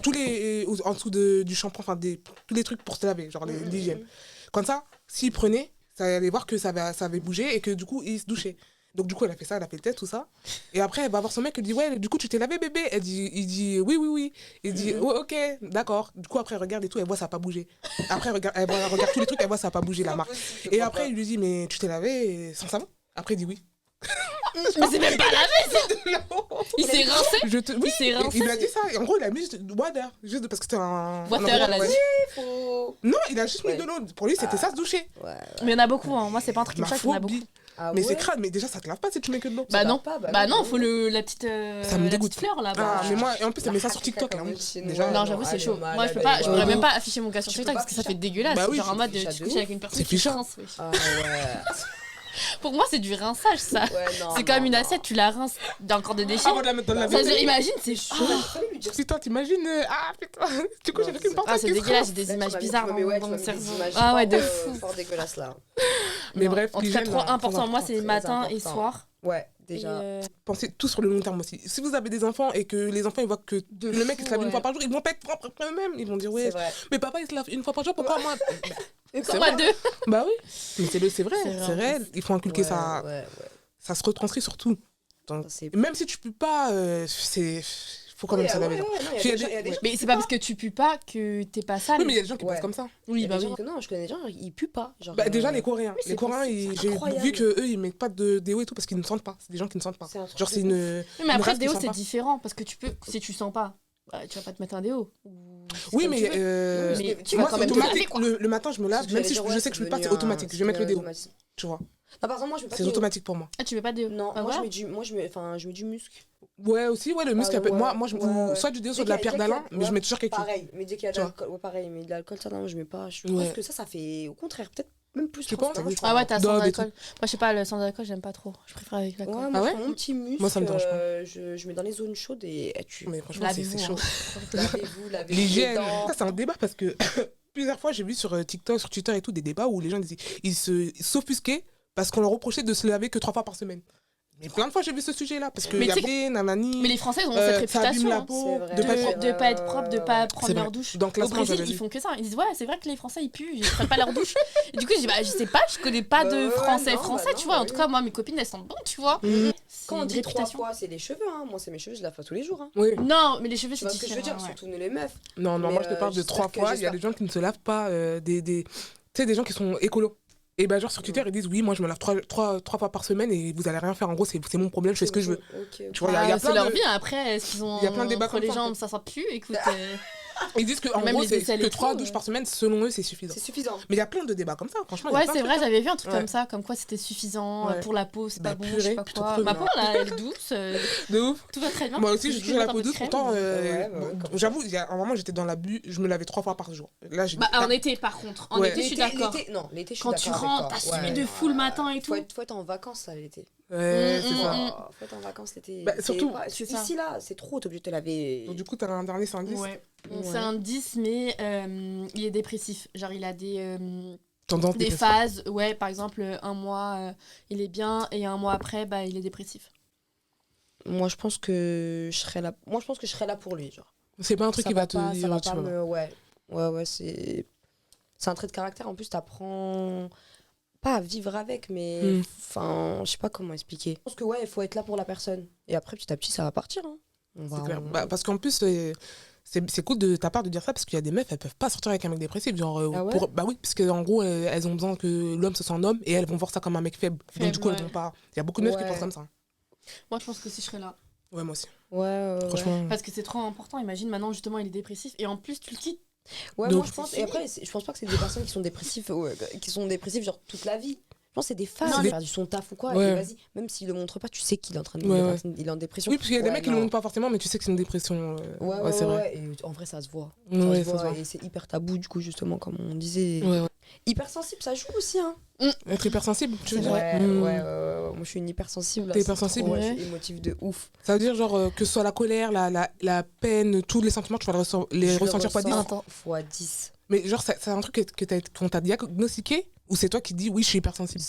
en dessous du shampoing, enfin, tous les trucs pour se laver, genre l'hygiène. Comme ça, s'il prenait, ça allait voir que ça avait bougé et que du coup, il se douchait. Donc du coup, elle a fait ça, elle a fait le test, tout ça. Et après, elle va voir son mec, elle dit, ouais, du coup, tu t'es lavé, bébé? Il dit, oui. Il dit, oh, ok, d'accord. Du coup, après, elle regarde et tout, elle voit ça n'a pas bougé. Après, elle regarde tous les trucs, elle voit ça n'a pas bougé, la marque. Et après, il lui dit, mais tu t'es lavé sans savon? Après, il dit oui. Mais c'est même pas lavé. Il s'est rincé. Oui, s'est rincé. il a dit ça. Et en gros, il a mis juste water, juste parce que c'était un... Water, un endroit, elle a ouais. dit. Faut... Non, il a juste mis de l'eau. Pour lui, c'était ça, se doucher. Ouais. Mais il y en a beaucoup, hein. Moi c'est pas un truc qui me Ma choque, il y en a beaucoup. phobie. Ah Mais ouais. c'est crade, mais déjà, ça te lave pas si tu mets que de l'eau. Bah Ça non, va pas, bah non, non. faut la petite Ça me la dégoûte. petite fleur là. Ah, bah. mais moi, et en plus, elle met ça sur TikTok, là. Déjà. Non, j'avoue, c'est chaud. Moi, je peux pas, je pourrais même pas afficher mon cas sur Tu TikTok peux parce que pas ça fait dégueulasse. Bah oui, Genre en c'est mode, ficha tu de couches ouf. avec une personne C'est qui ficha. rince. Wesh. Ah ouais. Pour moi, c'est du rinçage ça. Ouais, non, C'est comme non, une non. assiette, tu la rinces, il y a encore des déchets. Avant de la mettre dans la Ça veut dire, vaisselle. imagine, c'est chaud. Fallait lui dire ça. Putain, t'imagines. Ah, putain. Du coup, Non, j'ai fait c'est- une portable Ah, c'est qui se dégueulasse, rince. j'ai des Là, tu images m'as mis- bizarres mais ouais, dans tu mon m'as mis des cerveau. images Ah ouais, de fort, fou. fort dégueulasse là. Mais Non. bref, En tout cas, l'hygiène, trop là, important. Moi, c'est très matin et important. soir. Ouais, Et, déjà. Pensez tout sur le long terme aussi. Si vous avez des enfants et que les enfants ils voient que le mec il se lave ouais. une fois par jour, ils vont pas être propres après eux-mêmes. Ils vont dire ouais, C'est vrai. mais papa il se lave une fois par jour, pourquoi moi? Comme moi deux. Bah oui, mais c'est vrai, C'est vrai, c'est en réel. Il faut inculquer Ouais, ça, ouais. ça se retranscrit sur tout. Donc, Ça, c'est- même si tu peux pas, faut quand même se laver. Ouais, genre. ouais, non, il y a Puis des gens- il y a des gens Mais qui c'est pas puent parce que tu pues pas que t'es pas sale. Oui, mais il y a des gens qui Ouais. pensent comme ça. Il y Oui, a bah des oui. gens que non, je connais des gens, ils puent pas. Genre, Bah, déjà les Coréens. oui, c'est Les Coréens, possible, c'est j'ai incroyable. vu que eux ils mettent pas de déo et tout parce qu'ils ne sentent pas. C'est des gens qui ne sentent pas. C'est un truc Genre de c'est ouf. une. Oui, mais une après, race qui déo, sent c'est pas. différent parce que tu peux, si tu sens pas, bah, tu vas pas te mettre un déo. Oui, comme mais tu veux. Mais tu moi vas quand c'est même te laver, automatique. quoi. Le matin je me lave, même si je sais que je peux pas, c'est automatique. Je vais mettre le déo. Tu vois. Non, par exemple, moi je mets pas C'est de déo. automatique pour moi. Ah, tu veux pas de déo? Non, Ah, moi voilà. je mets du muscle. Ouais, aussi, ouais, le muscle. Ah, ouais, Moi, je ouais, ouais. soit du déo, Dès soit de la qu'il y a- pierre dès qu'il y a- d'Alain, mais je mets toujours quelque chose. Pareil, mais dès qu'il y a de Tu vois. l'alcool, ouais, pareil, mais de l'alcool, ça non, je mets pas. Je Ouais. pense que ça fait au contraire, peut-être même plus. Tu penses? transparent. Ah ouais, t'as sans Dove et alcool. Moi, je sais pas, le sans alcool, j'aime pas trop. Je préfère avec Ouais, l'alcool. moi, Ah je ouais prends mon petit muscle. Moi, ça me dérange pas. Je mets dans les zones chaudes et tu. Mais franchement, c'est Lavez-vous, chaud. hein. Lavez-vous, lavez L'hygiène, ça c'est un débat parce que plusieurs fois j'ai vu sur TikTok, sur Twitter et tout des débats où les gens ils s'offusquaient parce qu'on leur reprochait de se laver que 3 fois par semaine. Mais plein de fois j'ai vu ce sujet-là parce que Mais y a tu sais des nanani. Mais les Français, ils ont ça cette abîme réputation. la hein, peau, C'est vrai. de pas être Ouais, propre. de pas être propre, de pas prendre C'est leur vrai. douche. Dans le Au classement, Brésil, j'avais ils vu. font que ça. Ils disent ouais, c'est vrai que les Français ils puent, ils prennent pas leur douche. Et du coup, je dis bah je sais pas, je connais pas Bah de ouais, Français non, français, bah tu non, vois. En bah tout oui. cas, moi mes copines elles sentent bon, tu vois. Mhm. Quand on une dit 3 réputation. fois, c'est les cheveux. Hein. Moi, c'est mes cheveux, je la fais tous les jours. Hein. Oui. Non, mais les cheveux, Tu c'est vois ce que je veux dire, différent. Ouais. surtout nous les meufs. Non, Mais, moi je te parle de j'espère 3 que- fois. Il y a j'espère- des gens qui ne se lavent pas, tu sais, des gens qui sont écolos. Et ben genre sur Twitter, ils disent oui, moi je me lave 3 fois par semaine et vous allez rien faire. En gros, c'est mon problème, je fais ce que je veux. Ok. Tu vois, il y a C'est plein leur de... vie, après, est-ce qu'ils ont il y a plein de débats entre comme les ça, en jambes, ça sent plus, écoute. Ils disent que en Même gros, les c'est aisselles que et 3 tout, douches par semaine, selon eux, c'est suffisant. C'est suffisant. Mais il y a plein de débats comme ça, franchement. il y a Ouais, plein c'est de vrai, trucs, j'avais vu un truc Ouais. comme ça, comme quoi c'était suffisant Ouais. pour la peau, c'est Bah, pas bon, purée, je sais pas je te quoi. promets. Ma peau, là, elle est douce, de ouf. tout va très bien. Moi aussi, j'ai Juste toujours la mettre un peau peu de douce. crème. Pourtant, comme j'avoue, il y a un moment, j'étais dans l'abus, je me lavais 3 fois par jour. Là, j'ai Bah, dit, en été, par contre. En Ouais. été, je suis d'accord. Non, l'été, je suis Quand d'accord tu avec rentres, toi. t'as sué de fou le matin et tout. Faut être en vacances, là, l'été. Ouais, c'est ça. Faut être en vacances l'été. Bah, C'est surtout, pas- c'est ça. Ici, là, c'est trop, t'es obligé de te laver. Donc, du coup, t'as un dernier, c'est un 10. Ouais. Ouais. C'est un 10, mais il est dépressif. Genre, il a Tendance des dépressive. phases. Ouais, par exemple, un mois, il est bien, et un mois après, bah, il est dépressif. Moi, je pense que je serais là. Moi, je pense que je serais là pour lui, genre. C'est pas un truc Ça qui va te pas, ça dire, va tu pas vois. me... Ouais, c'est un trait de caractère. En plus, t'apprends pas à vivre avec, mais enfin, je sais pas comment expliquer. Je pense que ouais, il faut être là pour la personne. Et après, petit à petit, ça va partir. Hein. C'est clair. Bah, parce qu'en plus, c'est cool de ta part de dire ça parce qu'il y a des meufs, elles peuvent pas sortir avec un mec dépressif. Genre, Ah ouais bah oui, parce qu'en gros, elles ont besoin que l'homme se sente homme et elles vont voir ça comme un mec faible. Donc, Faible, du coup, elles ouais. vont pas. Il y a beaucoup de meufs qui Ouais. pensent comme ça. Moi, je pense que si je serais là. Ouais, moi aussi. Ouais. Franchement. Parce que c'est trop important. Imagine, maintenant, justement, il est dépressif. Et en plus, tu le quittes. Ouais, Donc, moi je pense. Et après, je pense pas que c'est des personnes qui sont dépressives, genre toute la vie. Je pense que c'est des phases. Non, Il mais- a perdu son taf ou quoi. Ouais. Et vas-y, même s'il le montre pas, tu sais qu'il est en train de. Ouais, il est en ouais. train de- il est en dépression. Oui, parce qu'il y a des Ouais, mecs qui le non. montrent pas forcément, mais tu sais que c'est une dépression. Ouais, c'est vrai. Et en vrai, ça se voit. Ouais, Ça se voit. Et c'est hyper tabou, du coup, justement, comme on disait. Ouais, ouais. Hypersensible, ça joue aussi, hein. Être hypersensible, tu veux C'est dire vrai, Hmm. ouais. Moi, je suis une hypersensible. T'es là, hypersensible, c'est trop, ouais. je suis émotive de ouf. Ça veut dire, genre, que ce soit la colère, la peine, tous les sentiments, tu vas les Je le ressentir fois 10. ressens fois 10. Mais genre, c'est un truc qu'on t'a diagnostiqué ou c'est toi qui dis oui, je suis hypersensible?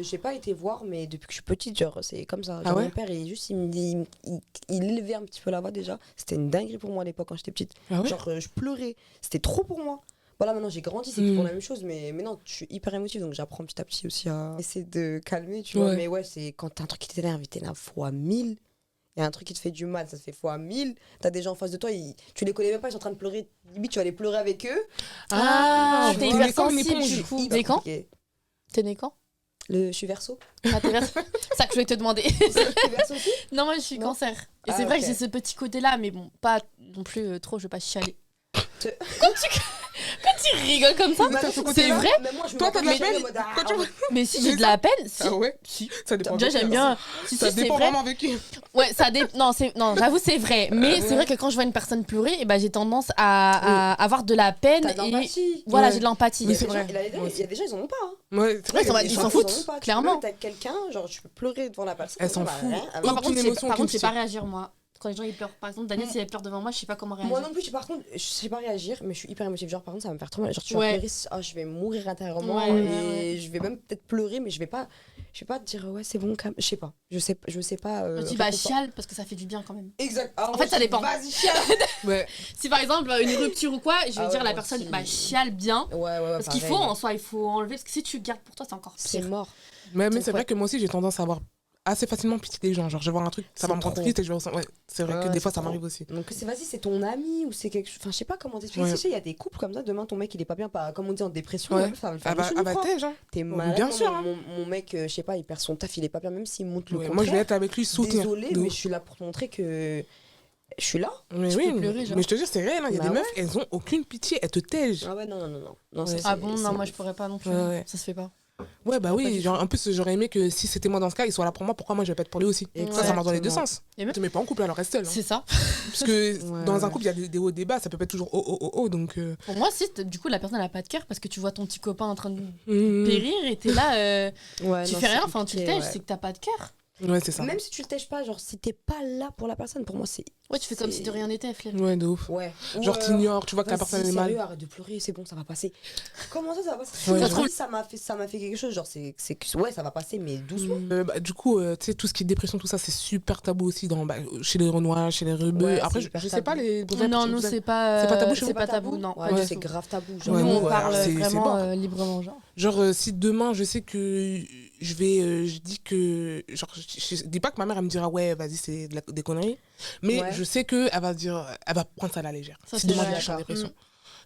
J'ai pas été voir, mais depuis que je suis petite, genre, c'est comme ça. Ah Genre, ouais mon père, il me dit, il élevait un petit peu la voix déjà. C'était une dinguerie pour moi à l'époque quand j'étais petite. Ah ouais? Genre, je pleurais. C'était trop pour moi. Voilà, maintenant j'ai grandi, c'est pour la même chose, mais non, je suis hyper émotive, donc j'apprends petit à petit aussi à essayer de calmer, tu vois. Ouais. Mais ouais, c'est quand t'as un truc qui t'énerve, il t'énerve fois 1000. Il y a un truc qui te fait du mal, ça se fait fois 1000. T'as des gens en face de toi, tu les connais même pas, ils sont en train de pleurer. Limite, tu vas aller pleurer avec eux. Ah, t'es t'es né hyper quand, une sensible, éponge. du coup. Hyper T'es quand compliqué. T'es né quand Je suis verso. Ah, t'es verso. C'est ça que je voulais te demander. Tu es verso aussi? Non, moi, je suis Non. cancer. Et Ah, c'est vrai ok. que j'ai ce petit côté-là, mais bon, pas non plus trop, je vais pas chialer. Tu- Quand tu rigoles comme ça, Mais t'as attends, ce c'est côté-là vrai. Mais moi, je me Toi, vois t'as de pas la chialer peine en mode, ah, quand tu vois- mais si j'ai de la peine, si. Ah ouais? Si. Ça dépend. Déjà, de qui, j'aime alors. bien. Si, Ça si, c'est dépend vrai. vraiment avec qui. Ouais, non, j'avoue, c'est vrai. Mais c'est vrai que quand je vois une personne pleurer, et ben, j'ai tendance à avoir de la peine. T'as de Et l'empathie. voilà, Ouais. j'ai de l'empathie. Mais Il y a c'est des vrai. gens- il y a des gens, ils en ont pas. Hein. Ouais, c'est vrai. Ouais, ça va, il y a ils des s'en gens- foutent, Ils en ont pas. Tu clairement. peux, t'as quelqu'un, genre, tu peux pleurer devant la personne. Elle s'en bah, fout. rien. Moi, par Aucune contre, émotion, je aucune sais pas pitié. réagir, moi. Quand les gens ils pleurent, par exemple, Daniel, si elle pleure devant moi, je sais pas comment réagir. Moi non plus, par contre, je sais pas réagir, mais je suis hyper émotive. Genre, par contre, ça va me faire trop mal. Genre, tu vas Ouais. pleurer, je vais mourir intérieurement Ouais, et ouais. je vais même peut-être pleurer, mais je vais pas te dire, ouais, c'est bon, calme. Je sais pas. Je sais pas. Je dis, bah, réconfort- chiale, parce que ça fait du bien quand même. Exact. Alors, En moi, fait, ça je dis, dépend. Vas-y, chiale. Ouais. Si par exemple, une rupture ou quoi, je vais Ah dire à ouais, la moi personne, aussi. bah, chiale bien. Ouais. Parce qu'il faut, en soi, il faut enlever. Parce que si tu gardes pour toi, c'est encore C'est pire. mort. Mais Donc, c'est vrai ouais. que moi aussi, j'ai tendance à avoir assez facilement pitié des gens. Genre, je vais voir un truc, ça va C'est me rendre trop. triste et je vais ressentir. Ouais, c'est vrai que Ouais, des fois, c'est ça trop. m'arrive aussi. Donc c'est ton ami ou c'est quelque chose. Enfin, je sais pas comment t'expliquer. Ouais. Tu sais, il y a des couples comme ça. Demain, ton mec, il est pas bien, pas, comme on dit, en dépression. Ouais. Ça va le faire Ah bah, chier, le froid. t'es, genre. T'es Oh, malade. bien Moi, sûr, hein. Mon mec, je sais pas, il perd son taf, il est pas bien, même s'il monte le Ouais, contraire. moi, je vais être avec lui, soutenir. Désolée, De mais ouf. je suis là pour te montrer que je suis là. Mais Tu oui, peux pleurer, genre. mais je te jure, c'est réel. hein. Il y a Bah des meufs, elles ont aucune pitié, elles te tègent. Ah ouais, non. Ouais. Ça, Ah c'est- bon, c'est non, moi ouf. je pourrais pas non plus. Ouais, ouais. Ça se fait pas. Ouais, bah Pas oui. du Genre, en plus, j'aurais aimé que si c'était moi dans ce cas, il soit là pour moi. Pourquoi moi, je vais pas être pour lui aussi? Ça marche dans les deux Exactement. sens. Et même- Tu te mets pas en couple, alors reste seule. hein. C'est ça. Parce que Ouais, dans un ouais. couple, il y a des hauts débats, ça peut pas être toujours oh. Donc. Pour moi, si, du coup, la personne n'a pas de cœur parce que tu vois ton petit copain en train de mmh. périr et t'es là, Ouais, tu non, fais c'est rien, enfin, tu le compliqué, tèges, ouais. c'est que t'as pas de cœur. Ouais, c'est ça. Même si tu le tèches pas, genre, si t'es pas là pour la personne, pour moi, c'est. Ouais, tu fais comme C'est- si de rien n'était, flemme. Ouais, de ouf. Ouais. Genre, Ou, t'ignores, tu vois que la vas-y, personne est mal. sérieux, arrête de pleurer, c'est bon, ça va passer. Comment ça va passer? Ouais, Ça je se trouve, ça m'a fait quelque chose, genre, ouais, ça va passer, mais doucement. Du coup, tu sais, tout ce qui est dépression, tout ça, c'est super tabou aussi chez les Renois, chez les Rebeux. Ouais, Après, c'est hyper je sais pas tabou. les. Non, nous, c'est pas C'est pas tabou chez vous c'est pas tabou, non. Ouais, pas Ouais. du c'est tout. grave tabou. Genre, Ouais, Nous, nous, on parle alors, c'est vraiment mort. librement, genre. Genre, si demain, je sais que je dis que... Genre, je dis pas que ma mère, elle me dira, ouais, vas-y, c'est des conneries. Mais Ouais. je sais qu'elle va dire... Elle va prendre ça à la légère. Ça, Si c'est demain, vrai. je suis en D'accord. dépression.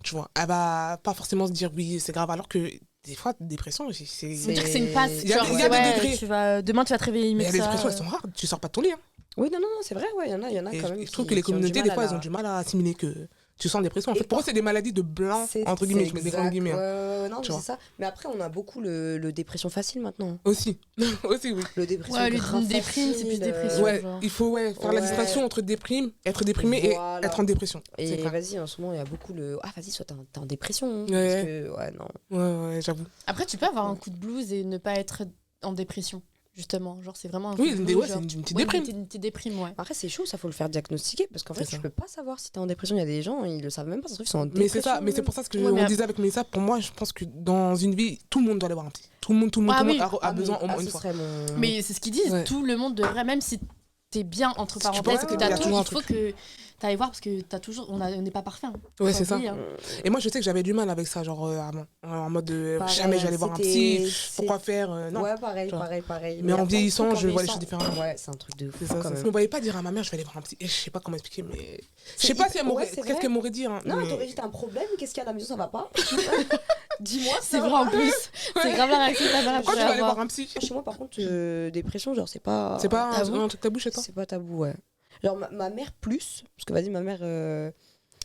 Tu vois, elle va pas forcément se dire, oui, c'est grave. Alors que, des fois, dépression, c'est... Ça veut dire que c'est une passe. Il y a Genre, des ouais, degrés. demain, tu vas te réveiller Mais mieux que les ça. dépressions, elles sont rares. Tu sors pas de ton lit. Hein. Oui, non, c'est vrai, ouais, il y en a Et quand même. je trouve qui- que les qui ont du communautés, mal des fois, à elles ont la- du mal à assimiler que tu sens en dépression. En Et fait, pour eux, c'est des maladies de blanc, entre guillemets. Je mets des grandes exact. guillemets. Ouais, hein. non, Tu mais vois. c'est ça. Mais après, on a beaucoup le dépression facile maintenant. Aussi. Aussi, oui. Le dépression Ouais, grave une déprime, c'est plus facile, dépression. Ouais, genre. il faut faire la Ouais. distinction entre être déprimé Voilà. et être en dépression. Et C'est clair. vas-y, en ce moment, il y a beaucoup le. Ah, vas-y, soit t'es en dépression. Hein, Ouais. Parce que, ouais, non. Ouais, j'avoue. Après, tu peux avoir un coup de blues et ne pas être en dépression, justement. Genre, c'est vraiment un coup Oui, de c'est blues. c'est genre. une petite Ouais, déprime. une petite déprime, ouais. Après, c'est chaud, ça faut le faire diagnostiquer. Parce qu'en fait, C'est tu ça. peux pas savoir si t'es en dépression. Il y a des gens, ils le savent même pas. Ça se trouve, ils sont en dépression. Mais c'est ça, mais c'est pour ça que Ouais, mais on disait avec Mélissa, pour moi, je pense que dans une vie, tout le monde doit aller voir un psy. Tout le monde Ah oui. a besoin au moins une fois. Mais c'est ce qu'ils disent, Ouais. tout le monde devrait, même si t'es bien, entre Si tu parenthèses, penses que qu'il y t'as a tout, toujours un il faut truc. que t'ailles voir parce que t'as toujours, on n'est pas parfait. Hein. Ouais, Faut c'est ça. oublier, hein. Et moi, je sais que j'avais du mal avec ça, genre avant. En mode Pareil, jamais j'allais voir un c'était- psy, pourquoi faire Non. Ouais, pareil, Tu vois. pareil. Mais en après, vieillissant, truc, je en vois les choses vieillissant. différemment. Ouais, c'est un truc de fou C'est ça, quand ça. Je même. ne voyais pas dire à ma mère, je vais aller voir un psy. Et je sais pas comment expliquer, mais. Je sais C'est pas si elle ouais, m'aurait. c'est Qu'est-ce vrai. qu'elle m'aurait dit hein, Non, mais- t'aurais dit t'as un problème, qu'est-ce qu'il y a à la maison, ça va pas Dis-moi, C'est vrai en plus. C'est grave la réaction que ta mère Pourquoi tu pourrait vas aller avoir. voir un psy Chez moi, par contre, dépression, genre, c'est pas. C'est pas Tabou. un truc tabou chez toi C'est pas tabou, ouais. Genre, ma mère, plus. Parce que, vas-y, ma mère.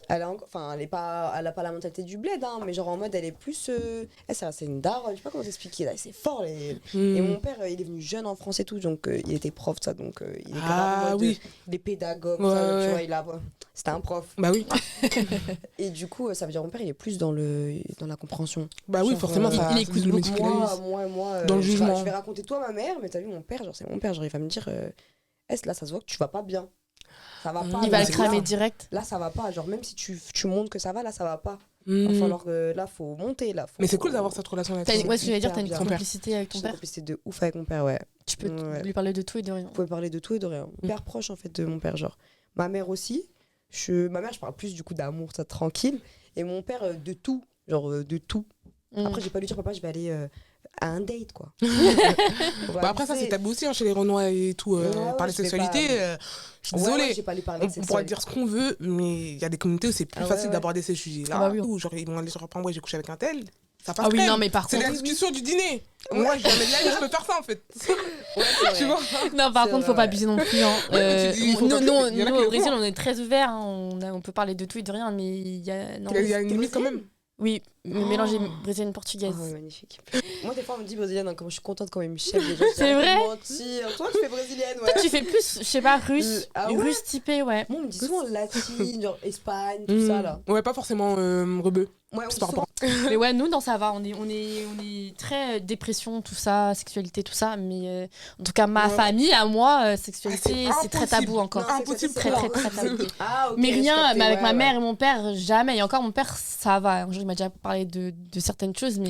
Enfin, elle a pas la mentalité du bled, hein, mais genre en mode, elle est plus. C'est une daronne, je sais pas comment t'expliquer. Là, c'est fort. Et mon père, il est venu jeune en France et tout, donc il était prof, ça, donc il est grave en Ah mode, oui. il est pédagogue, Ouais, ça, ouais. tu vois, c'était un prof. Bah oui. Et du coup, ça veut dire mon père, il est plus dans la compréhension. Bah oui, Genre, forcément, il ça écoute le beaucoup médicalise. Moi, Dans le je vais- jugement. Je vais raconter toi, ma mère, mais t'as vu mon père, genre c'est mon père, genre il va me dire, là, ça se voit que tu vas pas bien. Ça va pas. Il là, va le c'est cramer grave. direct. Là, ça va pas. Genre, même si tu montres que ça va, là, ça va pas. Il Hmm. va falloir que là, faut monter. Là, Mais c'est cool d'avoir cette relation T'as une- là-dessus. Ouais, ce que j'allais dire, t'as une Hyper bien. complicité avec ton J'ai père. une complicité de ouf avec mon père, ouais. Tu peux Ouais. lui parler de tout et de rien. Vous pouvez parler de tout et de rien. Hyper proche, en fait, de mon père, genre. Ma mère aussi. Ma mère, je parle plus du coup d'amour, ça, tranquille. Et mon père, de tout. Genre, de tout. Mm. Après, j'ai pas lui dire, papa, je vais aller à un date, quoi. Bah après, ça, c'est tabou aussi hein, chez les Renois et tout. Ouais, Parler je vais sexualité, pas- je suis Ouais, désolée. ouais, j'ai pas lui parler On de pourra sexualité. dire ce qu'on veut, mais il y a des communautés où c'est plus Ah ouais, facile ouais. d'aborder ces sujets-là. Ah bah oui. Ou genre, ils vont aller sur un point, ouais, j'ai couché avec un tel. Ça passe Ah oui, crème. non, mais par C'est la contre. discussion du dîner. Moi, je jamais de la vie, je peux faire ça en fait. Ouais, c'est Tu vrai. vois Non, par C'est contre, faut vrai, pas ouais. abuser non plus. Hein. Ouais, mais tu dis, il faut pas nous, que- il y en a qui au le Brésil, font. on est très ouvert. Hein. On peut parler de tout et de rien, mais il y a. Non, Il y a une limite quand même. Oui, mais mélanger brésilienne portugaise. Ah ouais, magnifique. Moi, des fois, on me dit brésilienne, hein, comment je suis contente quand même chef. C'est vrai Mentir. Toi, tu fais brésilienne, ouais. Toi, tu fais plus, je sais pas, russe. Ah ouais Russe typé, ouais. Moi, on me dit souvent latine, genre Espagne, tout ça, là. Ouais, pas forcément rebeu. Ouais, C'est on par souvent- rapport. Mais ouais, nous, dans ça va. On est très dépression, tout ça, sexualité, tout ça. Mais en tout cas, ma Ouais. famille, à moi, sexualité, Ah, c'est très impossible. tabou encore. Non, Impossible c'est très, bon. très, très tabou. Ah, ok, Mais je rien, captais, mais avec ouais, ma ouais. mère et mon père, jamais. Et encore, mon père, ça va. Un jour, il m'a déjà parlé de certaines choses, mais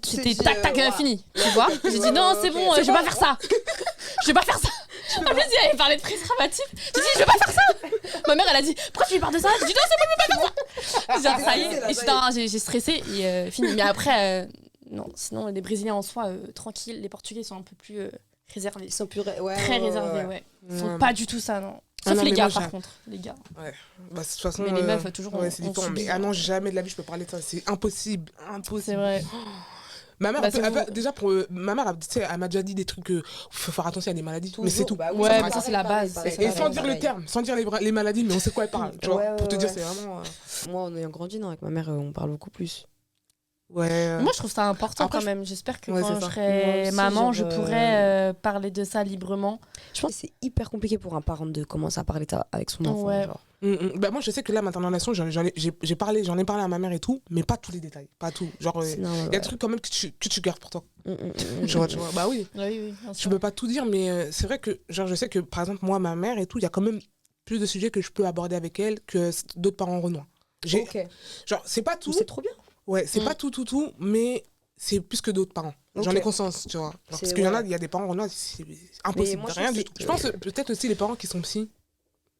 Tu c'était t'es dit, tac, tac, ouais. fini. Tu vois J'ai dit Ouais, non, ouais, c'est ok. bon, je vais pas faire ça. Je vais pas faire ça. En plus, il avait parlé de préservatif. J'ai dit, je vais pas faire ça. Ma mère, elle a dit, pourquoi tu lui parles de ça J'ai dit, non, c'est bon, je vais pas faire ça. Genre, ça y est. Et j'étais, j'ai stressé et fini. Mais après, non, sinon, les Brésiliens en soi, tranquilles. Les Portugais sont un peu plus réservés. Ils sont plus. Ouais, Très ouais, réservés, ouais. ouais. Ils sont Ouais. pas du tout ça, non. Ah Sauf non, les mais gars, moi, par j'ai- contre. Les gars. Bah, de toute façon. Mais les meufs, toujours, Ouais, on- c'est on différent. subit, Mais ah hein. non, jamais de la vie, je peux parler de ça. C'est impossible. Impossible. C'est vrai. Ma mère, Bah, elle peut- c'est déjà, ma mère, tu sais, elle m'a déjà dit des trucs. Faut faire attention à des maladies. Mais c'est tout. Bah oui, Ouais, pareil, mais ça, c'est la pareil, base. pareil, C'est Et la pareil, sans dire le pareil. terme, sans dire les maladies, mais on sait quoi elle parle. Tu vois, Ouais, pour te ouais, dire, ouais. c'est vraiment. Moi, en ayant grandi, non, avec ma mère, on parle beaucoup plus. Ouais. Moi, je trouve ça important Après, quand même. J'espère que Ouais, quand c'est je ça. serai Moi aussi, maman, genre, je pourrai parler de ça librement. Je pense que c'est hyper compliqué pour un parent de commencer à parler de ça avec son enfant. Ouais. Genre. Bah, moi, je sais que là, maintenant, dans la nation, j'en ai parlé à ma mère et tout, mais pas tous les détails. Pas tout. Genre, il Sinon, y a des trucs quand même que tu gardes pour toi. ouais. Tu vois. Bah oui. Oui, bien Je sûr. peux pas tout dire, mais c'est vrai que, genre, je sais que, par exemple, moi, ma mère et tout, il y a quand même plus de sujets que je peux aborder avec elle que d'autres parents renois. Ok. Genre, c'est pas tout. C'est trop bien. Ouais, c'est Mm. pas tout, mais c'est plus que d'autres parents. J'en Ok. ai conscience, tu vois. Genre, C'est- parce qu'il y en a, ouais. il y a des parents renois, c'est impossible, moi, je rien trouve du que tout. c'est- Je pense peut-être aussi les parents qui sont psy.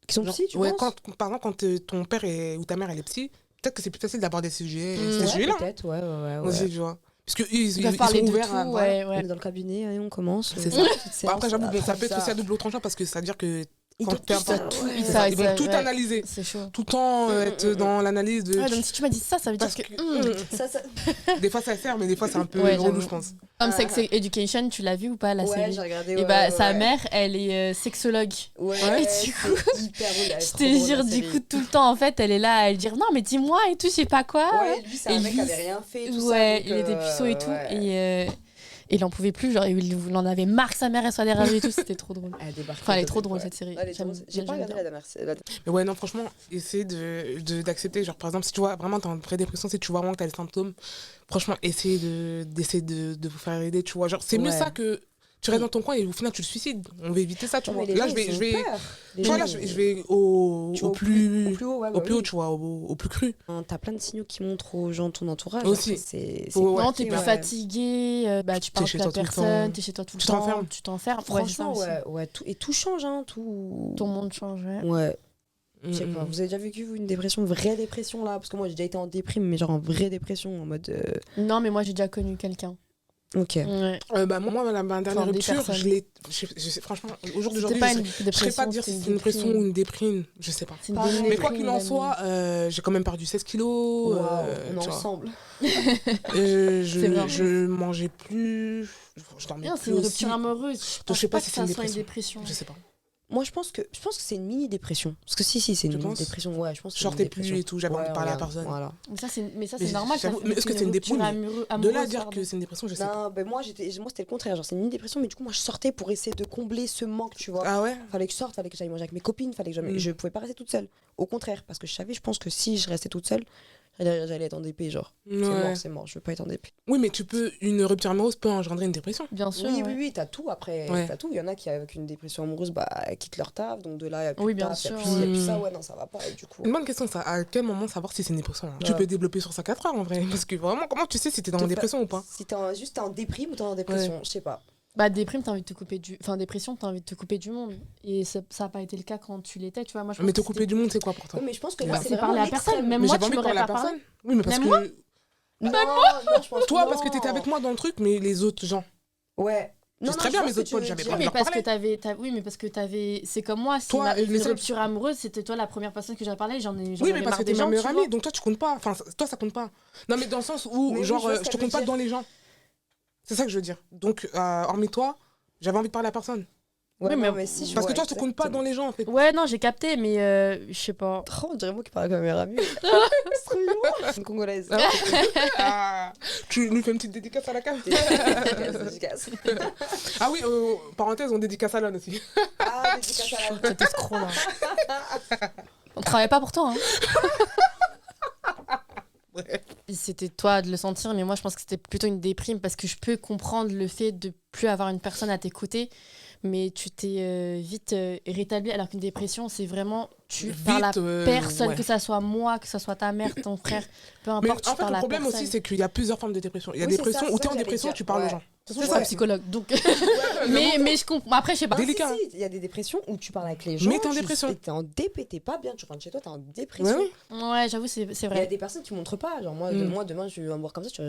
Qui sont Genre, psy, tu ouais, penses par exemple, quand ton père ou ta mère elle est psy, peut-être que c'est plus facile d'aborder ces sujets, Mm. ces Ouais, sujets-là. peut-être, ouais. Aussi, tu vois. Parce qu'ils Ils doivent ils parler sont de ouverts tout, à. ouais, On ouais. est dans le cabinet, et on commence. C'est ça. Bon, après, j'avoue, bon, ça peut être aussi à double tranchant parce que ça veut dire que. Ils quand doivent t'es tout un- ça, c'est ouais. ça, ils vont Ça, tout ouais. analyser. C'est chaud. Tout le temps être dans l'analyse de. Ouais, donc si tu m'as dit ça veut dire Parce que. que- Ça, Des fois, ça sert, mais des fois, c'est un peu Ouais, relou, j'avoue. je pense. Comme Sex Education, tu l'as vu ou pas la Ouais, série? j'ai regardé. Et bah, sa mère, elle est sexologue. Ouais, Ouais. c'est Du coup, hyper drôle. elle est Je trop te drôle, jure, la du série. coup, tout le temps, en fait, elle est là à lui dire non, mais dis-moi et tout, je sais pas quoi. Ouais, lui, c'est un Et mec lui, qui avait rien fait. Tout Ouais, ça, donc, il était puceau et tout. ouais. Et il en pouvait plus, genre, il en avait marre que sa mère elle soit derrière lui et tout, c'était trop drôle. Elle débarque. Enfin, elle est trop ouais. drôle cette série. Elle est trop J'aime- drôle. J'ai pas j'aime regardé bien. la dernière. Mais ouais, non, franchement, essayer d'accepter. Genre, par exemple, si tu vois vraiment t'es en vraie dépression, si tu vois vraiment que t'as les symptômes, franchement, d'essayer de vous faire aider, tu vois. Genre, c'est mieux Ouais. ça que tu restes dans ton coin et au final, tu te suicides. On va éviter ça, tu Non, vois. mais les Là, gens, je ils ont vais. peur. Les Tu vois, gens, là, je vais au tu vas plus. au plus haut, ouais, Au bah plus oui. haut, tu vois, au plus cru. T'as plein de signaux qui montrent aux gens de ton entourage. Aussi. Après, c'est Ouais, ouais. Non, t'es plus ouais. fatigué, tu parles chez plus à toi tout le personne, temps. t'es chez toi tout le Tu temps, t'enfermes. tu t'enfermes. Franchement, Ouais, c'est ça ouais, ouais, tout, et tout change, hein, tout. aussi. Ton monde change, ouais. Ouais, je sais Mm, pas. mm. Vous avez déjà vécu vous, une dépression, une vraie dépression là? Parce que moi j'ai déjà été en déprime, mais genre en vraie dépression, en mode. Non, mais moi j'ai déjà connu quelqu'un. Ok. Ouais. Bah, moi, ma dernière Enfin, des rupture, personnes. je l'ai. Franchement, au jour C'était d'aujourd'hui, pas je une ne dépression. saurais pas dire si c'est une dépression ou une déprime. Je sais pas. C'est une Pareil. déprime, Mais quoi qu'il en Dani. soit, j'ai quand même perdu 16 kilos. Waouh, on est tu vois. ensemble. C'est vrai. Je mangeais plus. Je dormais Non, c'est plus une aussi. rupture amoureuse. Je pense sais pas pas si que c'est une ça soit une dépression. dépression. Je sais pas. Moi je pense que c'est une mini dépression. Parce que si c'est Tu une mini penses dépression, ouais, je pense que Je c'est une sortais dépression. plus et tout, j'avais envie de parler à regarde, personne. Voilà. Mais ça, c'est Mais normal. Ça j'avoue- fait mais est-ce que c'est une rupture déprime amoureuse, De là à dire pardon. que c'est une dépression, je sais pas. Non, ben moi c'était le contraire, genre c'est une mini dépression, mais du coup moi je sortais pour essayer de combler ce manque, tu vois. Ah ouais Fallait que je sorte, fallait que j'aille manger avec mes copines, fallait que je pouvais pas rester toute seule. Au contraire, parce que je savais, je pense que si je restais toute seule, j'allais être en DP, genre. Ouais. C'est mort, je veux pas être en DP. Oui, mais une rupture amoureuse peut engendrer une dépression. Bien sûr. Oui, ouais. oui, oui, t'as tout après. Ouais. T'as tout. Il y en a qui, avec une dépression amoureuse, bah, quittent leur taf, donc de là, il y a plus Oui, de bien taf, sûr, y a plus ouais. ça, ouais, non, ça va pas, et du coup. Une bonne question, ça. À quel moment savoir si c'est une dépression hein Tu Ouais. peux développer sur ça 4 heures en vrai. Parce que vraiment, comment tu sais si t'es dans Te une faire- dépression ou pas Si juste t'es en déprime ou t'es en dépression, je sais pas. Bah, déprime, t'as envie de te couper du. Enfin, dépression, t'as envie de te couper du monde. Et ça a pas été le cas quand tu l'étais, tu vois. Moi, je pense Mais te que couper c'était- du monde, c'est quoi pour toi Oui, mais je pense que Bah, là, c'est c'est parler vraiment à personne. l'extrême. Même Mais moi, j'avais tu envie de m'aurais parler à pas parlé. personne. Oui, mais parce Même que. moi Non, non, je pense Toi, que parce que non. t'étais avec moi dans le truc, mais les autres gens. Ouais. C'est très bien, mes autres potes, Oui, j'avais pas mais leur parce que parler. oui, mais parce que t'avais. C'est comme moi, si Toi, on avait les une seuls- rupture amoureuse, c'était toi la première personne que j'avais parlé. J'en Oui, avais mais parce marre que des t'es ma gens, meilleure tu amie, vois. donc toi, tu comptes pas. Enfin, toi, ça compte pas. Non, mais dans le sens où, Mais oui, genre, je vois ce je te qu'elle veut compte pas dire. dans les gens. C'est ça que je veux dire. Donc, hormis toi, j'avais envie de parler à personne. Ouais, Oui, non, mais- si, je Parce que vois toi, tu comptes pas exactement. dans les gens, en fait. Ouais, non, j'ai capté, mais je sais pas. Oh, on dirait moi qui parle avec ma meilleure amie. C'est trop mignon. Une congolaise. Ah, tu nous fais une petite dédicace à la cave Dédicace. Ah oui, parenthèse, on dédicace à l'âne aussi. Ah, dédicace à la Cet escroc là. On travaille pas pour toi, hein. Ouais. C'était toi de le sentir, mais moi je pense que c'était plutôt une déprime parce que je peux comprendre le fait de plus avoir une personne à tes côtés, mais tu t'es vite rétabli. Alors qu'une dépression, c'est vraiment tu parles à personne, ouais. que ça soit moi, que ça soit ta mère, ton frère, peu Mais importe. en tu fait, parles le à problème personne. aussi, c'est qu'il y a plusieurs formes de dépression. Il y a Oui, des c'est ça, dépressions où c'est t'es ça en que dépression, j'allais tu dire. parles aux Ouais. gens. Je suis pas psychologue, donc. mais je comprends. Après, je sais pas. Des- Délicat, Si, si, il y a des dépressions où tu parles avec les gens. Mais t'es en dépression. T'es en DP, t'es pas bien, tu rentres chez toi, t'es en dépression. Ouais, oui. Ouais, j'avoue, c'est Il y a vrai. des personnes qui montrent pas. Genre, moi, moi demain, je vais me voir comme ça, je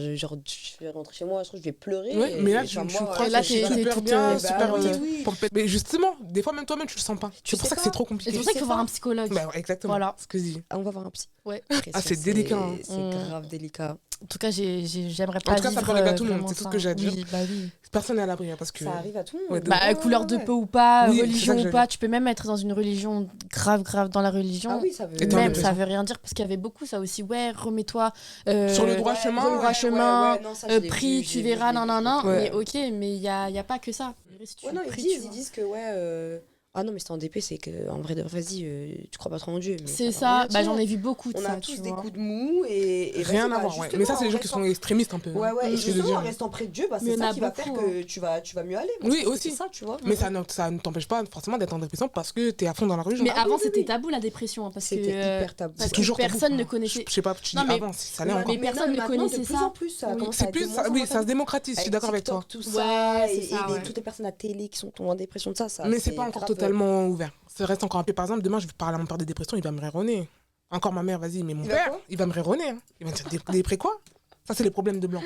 vais rentrer chez moi, je trouve que je vais pleurer. Ouais, et- mais là, et tu genre, moi, crois là, que t'es c'est super toute, bien, bah, super oui, bien. oui. Mais justement, des fois, même toi-même, tu le sens pas. Tu C'est pour sais ça que pas. c'est trop C'est compliqué. pour ça qu'il faut sais voir pas. un psychologue. Bah, exactement. Voilà. Ce que je dis. Ah, on va voir un psy. Ouais. Ah, c'est délicat, hein. C'est Mm. grave délicat. En tout cas, j'aimerais pas. En tout cas, ça vivre, peut arriver à tout le monde, vraiment c'est tout ce ça. que j'ai à dire. Oui, bah oui. Personne n'est à l'abri, hein, parce que. Ça arrive à tout le Ouais, monde. de- Bah, Ouais, couleur de ouais. peau ou pas, Oui, c'est religion ça que ou j'allais pas, tu peux même être dans une religion grave dans la religion. Ah oui, ça veut Et t'es en Même dépression. ça veut rien dire parce qu'il y avait beaucoup ça aussi. Ouais, remets-toi Sur le droit chemin. sur le droit chemin, non, ça, je l'ai prie, vu, tu verras, non. Ouais. Mais ok, mais il y a pas que ça. Si tu Ouais, non, pries, ils tu disent que, ouais. Ah non, mais c'est en DP, c'est que, en vrai, vas-y, tu crois pas trop en Dieu. Mais c'est veut ça, rien bah dire. j'en ai vu beaucoup de On ça. a tu tous des vois. coups de mou et Rien vas-y, à bah, voir, ouais. Mais ça, c'est les gens qui sont extrémistes un peu. Ouais, ouais, et ce que je veux justement, en dire. restant près de Dieu, bah, Mais c'est il y en ça a qui va beaucoup, faire que tu vas mieux aller. Moi, Oui, je pense que aussi. c'est ça, tu vois. Mais ça ne t'empêche pas forcément d'être en dépression parce que t'es à fond dans la religion. Mais Ah oui, avant oui, c'était oui. tabou la dépression hein, parce que C'était hyper tabou. parce C'est que toujours tabou, personne ne enfin, connaissait. Je sais pas, tu dis Non, mais- avant, ça l'est Ouais, encore. mais personne ne maintenant, connaissait de plus ça. en plus, ça Oui. commence à C'est être plus, de moins en oui, moins ça se tabou. démocratise, je suis Avec d'accord avec toi. TikTok, tout ça, Ouais, et c'est ça, ouais. toutes les personnes à télé qui sont en dépression de ça. Mais c'est c'est pas encore grave. totalement ouvert. Ça reste encore un peu. Par exemple, demain, je vais parler à mon père de dépression, il va me raironner. Encore ma mère, vas-y, mais mon Il va père, quoi il va me raironner. Hein. Il va me dire, déprimé quoi Ça, c'est les problèmes de blancs.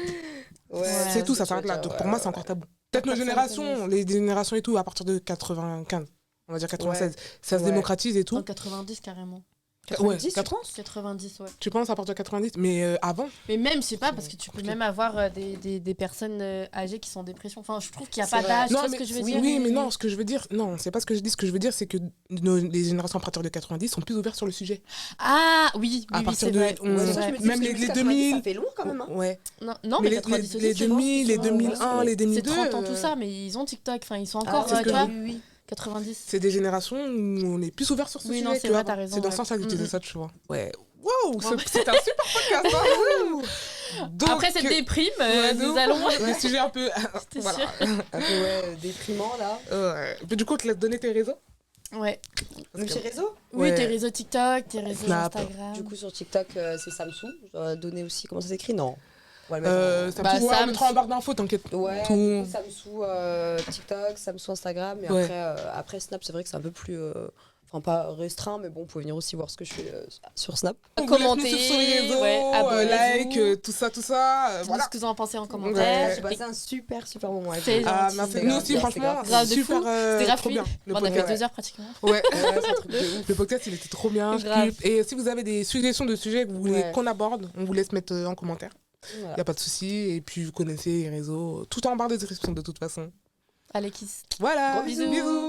Ouais, C'est tout, ça tu s'arrête veux là. dire, Donc pour moi, c'est encore tabou. Peut-être nos Personne générations, connaît. les générations et tout, à partir de 95, on va dire 96, ça se Ouais. démocratise et En tout. 90 carrément. Ouais, 90, tu penses 90, ouais. tu penses à partir de 90, mais avant, Mais même, je sais pas, parce que tu peux Compliqué. même avoir des personnes âgées qui sont en dépression. Enfin, je trouve qu'il n'y a C'est pas vrai. d'âge, tu non, vois mais, ce que je veux oui, dire oui, mais non, ce que je veux dire, non, c'est pas ce que je dis. Ce que je veux dire, c'est que les générations à partir de 90 sont plus ouvertes sur le sujet. Ah, oui, À oui, partir c'est de- vrai. on- C'est Ouais, vrai. je me dis, même parce que les 90, 2000. ça fait long quand même. Hein. Ouais. Non, mais les 90 aussi, les tu vois, 2000, les ils sont- 2001, les C'est 2002. 30 ans, tout ça, mais ils ont TikTok, enfin, ils sont encore, c'est ce tu que vois, Oui, oui. 90. C'est des générations où on est plus ouvert sur ce Oui, sujet. non, c'est que vrai, avant. t'as raison, C'est dans ouais. ce sens-là que je disais Mm, ça, tu vois. Ouais. Wow, Bon. c'est un super podcast. Hein. Wouh. Donc, Après cette déprime, ouais, de nous ouf. allons... Des sujets un peu. J'étais voilà. sûre. Un peu déprimant là. Ouais. Mais du coup, tu laisses donner tes réseaux. Ouais. Même chez réseau Oui, Ouais. tes réseaux TikTok, tes réseaux Snap. Instagram. Du coup, sur TikTok, c'est Samsung. Je dois donner aussi. Comment ça s'écrit Non. On va le mettre Ça Bah, peut, ouais, on Sam- mettra en barre d'infos, t'inquiète. Ouais, Tout. du coup, Samsung TikTok, Samsung Instagram. Et Ouais. après Snap, c'est vrai que c'est un peu plus. Enfin, pas restreint, mais bon, vous pouvez venir aussi voir ce que je fais sur Snap. Donc, vous laissez nous Commenter, suivre sur les réseaux, ouais, abonnez-vous. like, tout ça. Dites-nous Voilà. ce que vous en pensez en Ouais. commentaire. J'ai passé un super moment avec C'est vous. Ah, gentil. merci. c'est Nous grave aussi, bien, franchement, c'est grave de super, fou. C'était grave trop bien. fluide. Le On a fait podcast. 2 heures pratiquement. Ouais. Ouais, c'est un truc de ouf. Le podcast, il était trop bien. Grave. Et si vous avez des suggestions de sujets que vous voulez Ouais. qu'on aborde, on vous laisse mettre en commentaire. Il Voilà. n'y a pas de souci. Et puis, vous connaissez les réseaux. Tout en barre de description, de toute façon. Allez, kiss. Voilà. Gros bisous. Bisous.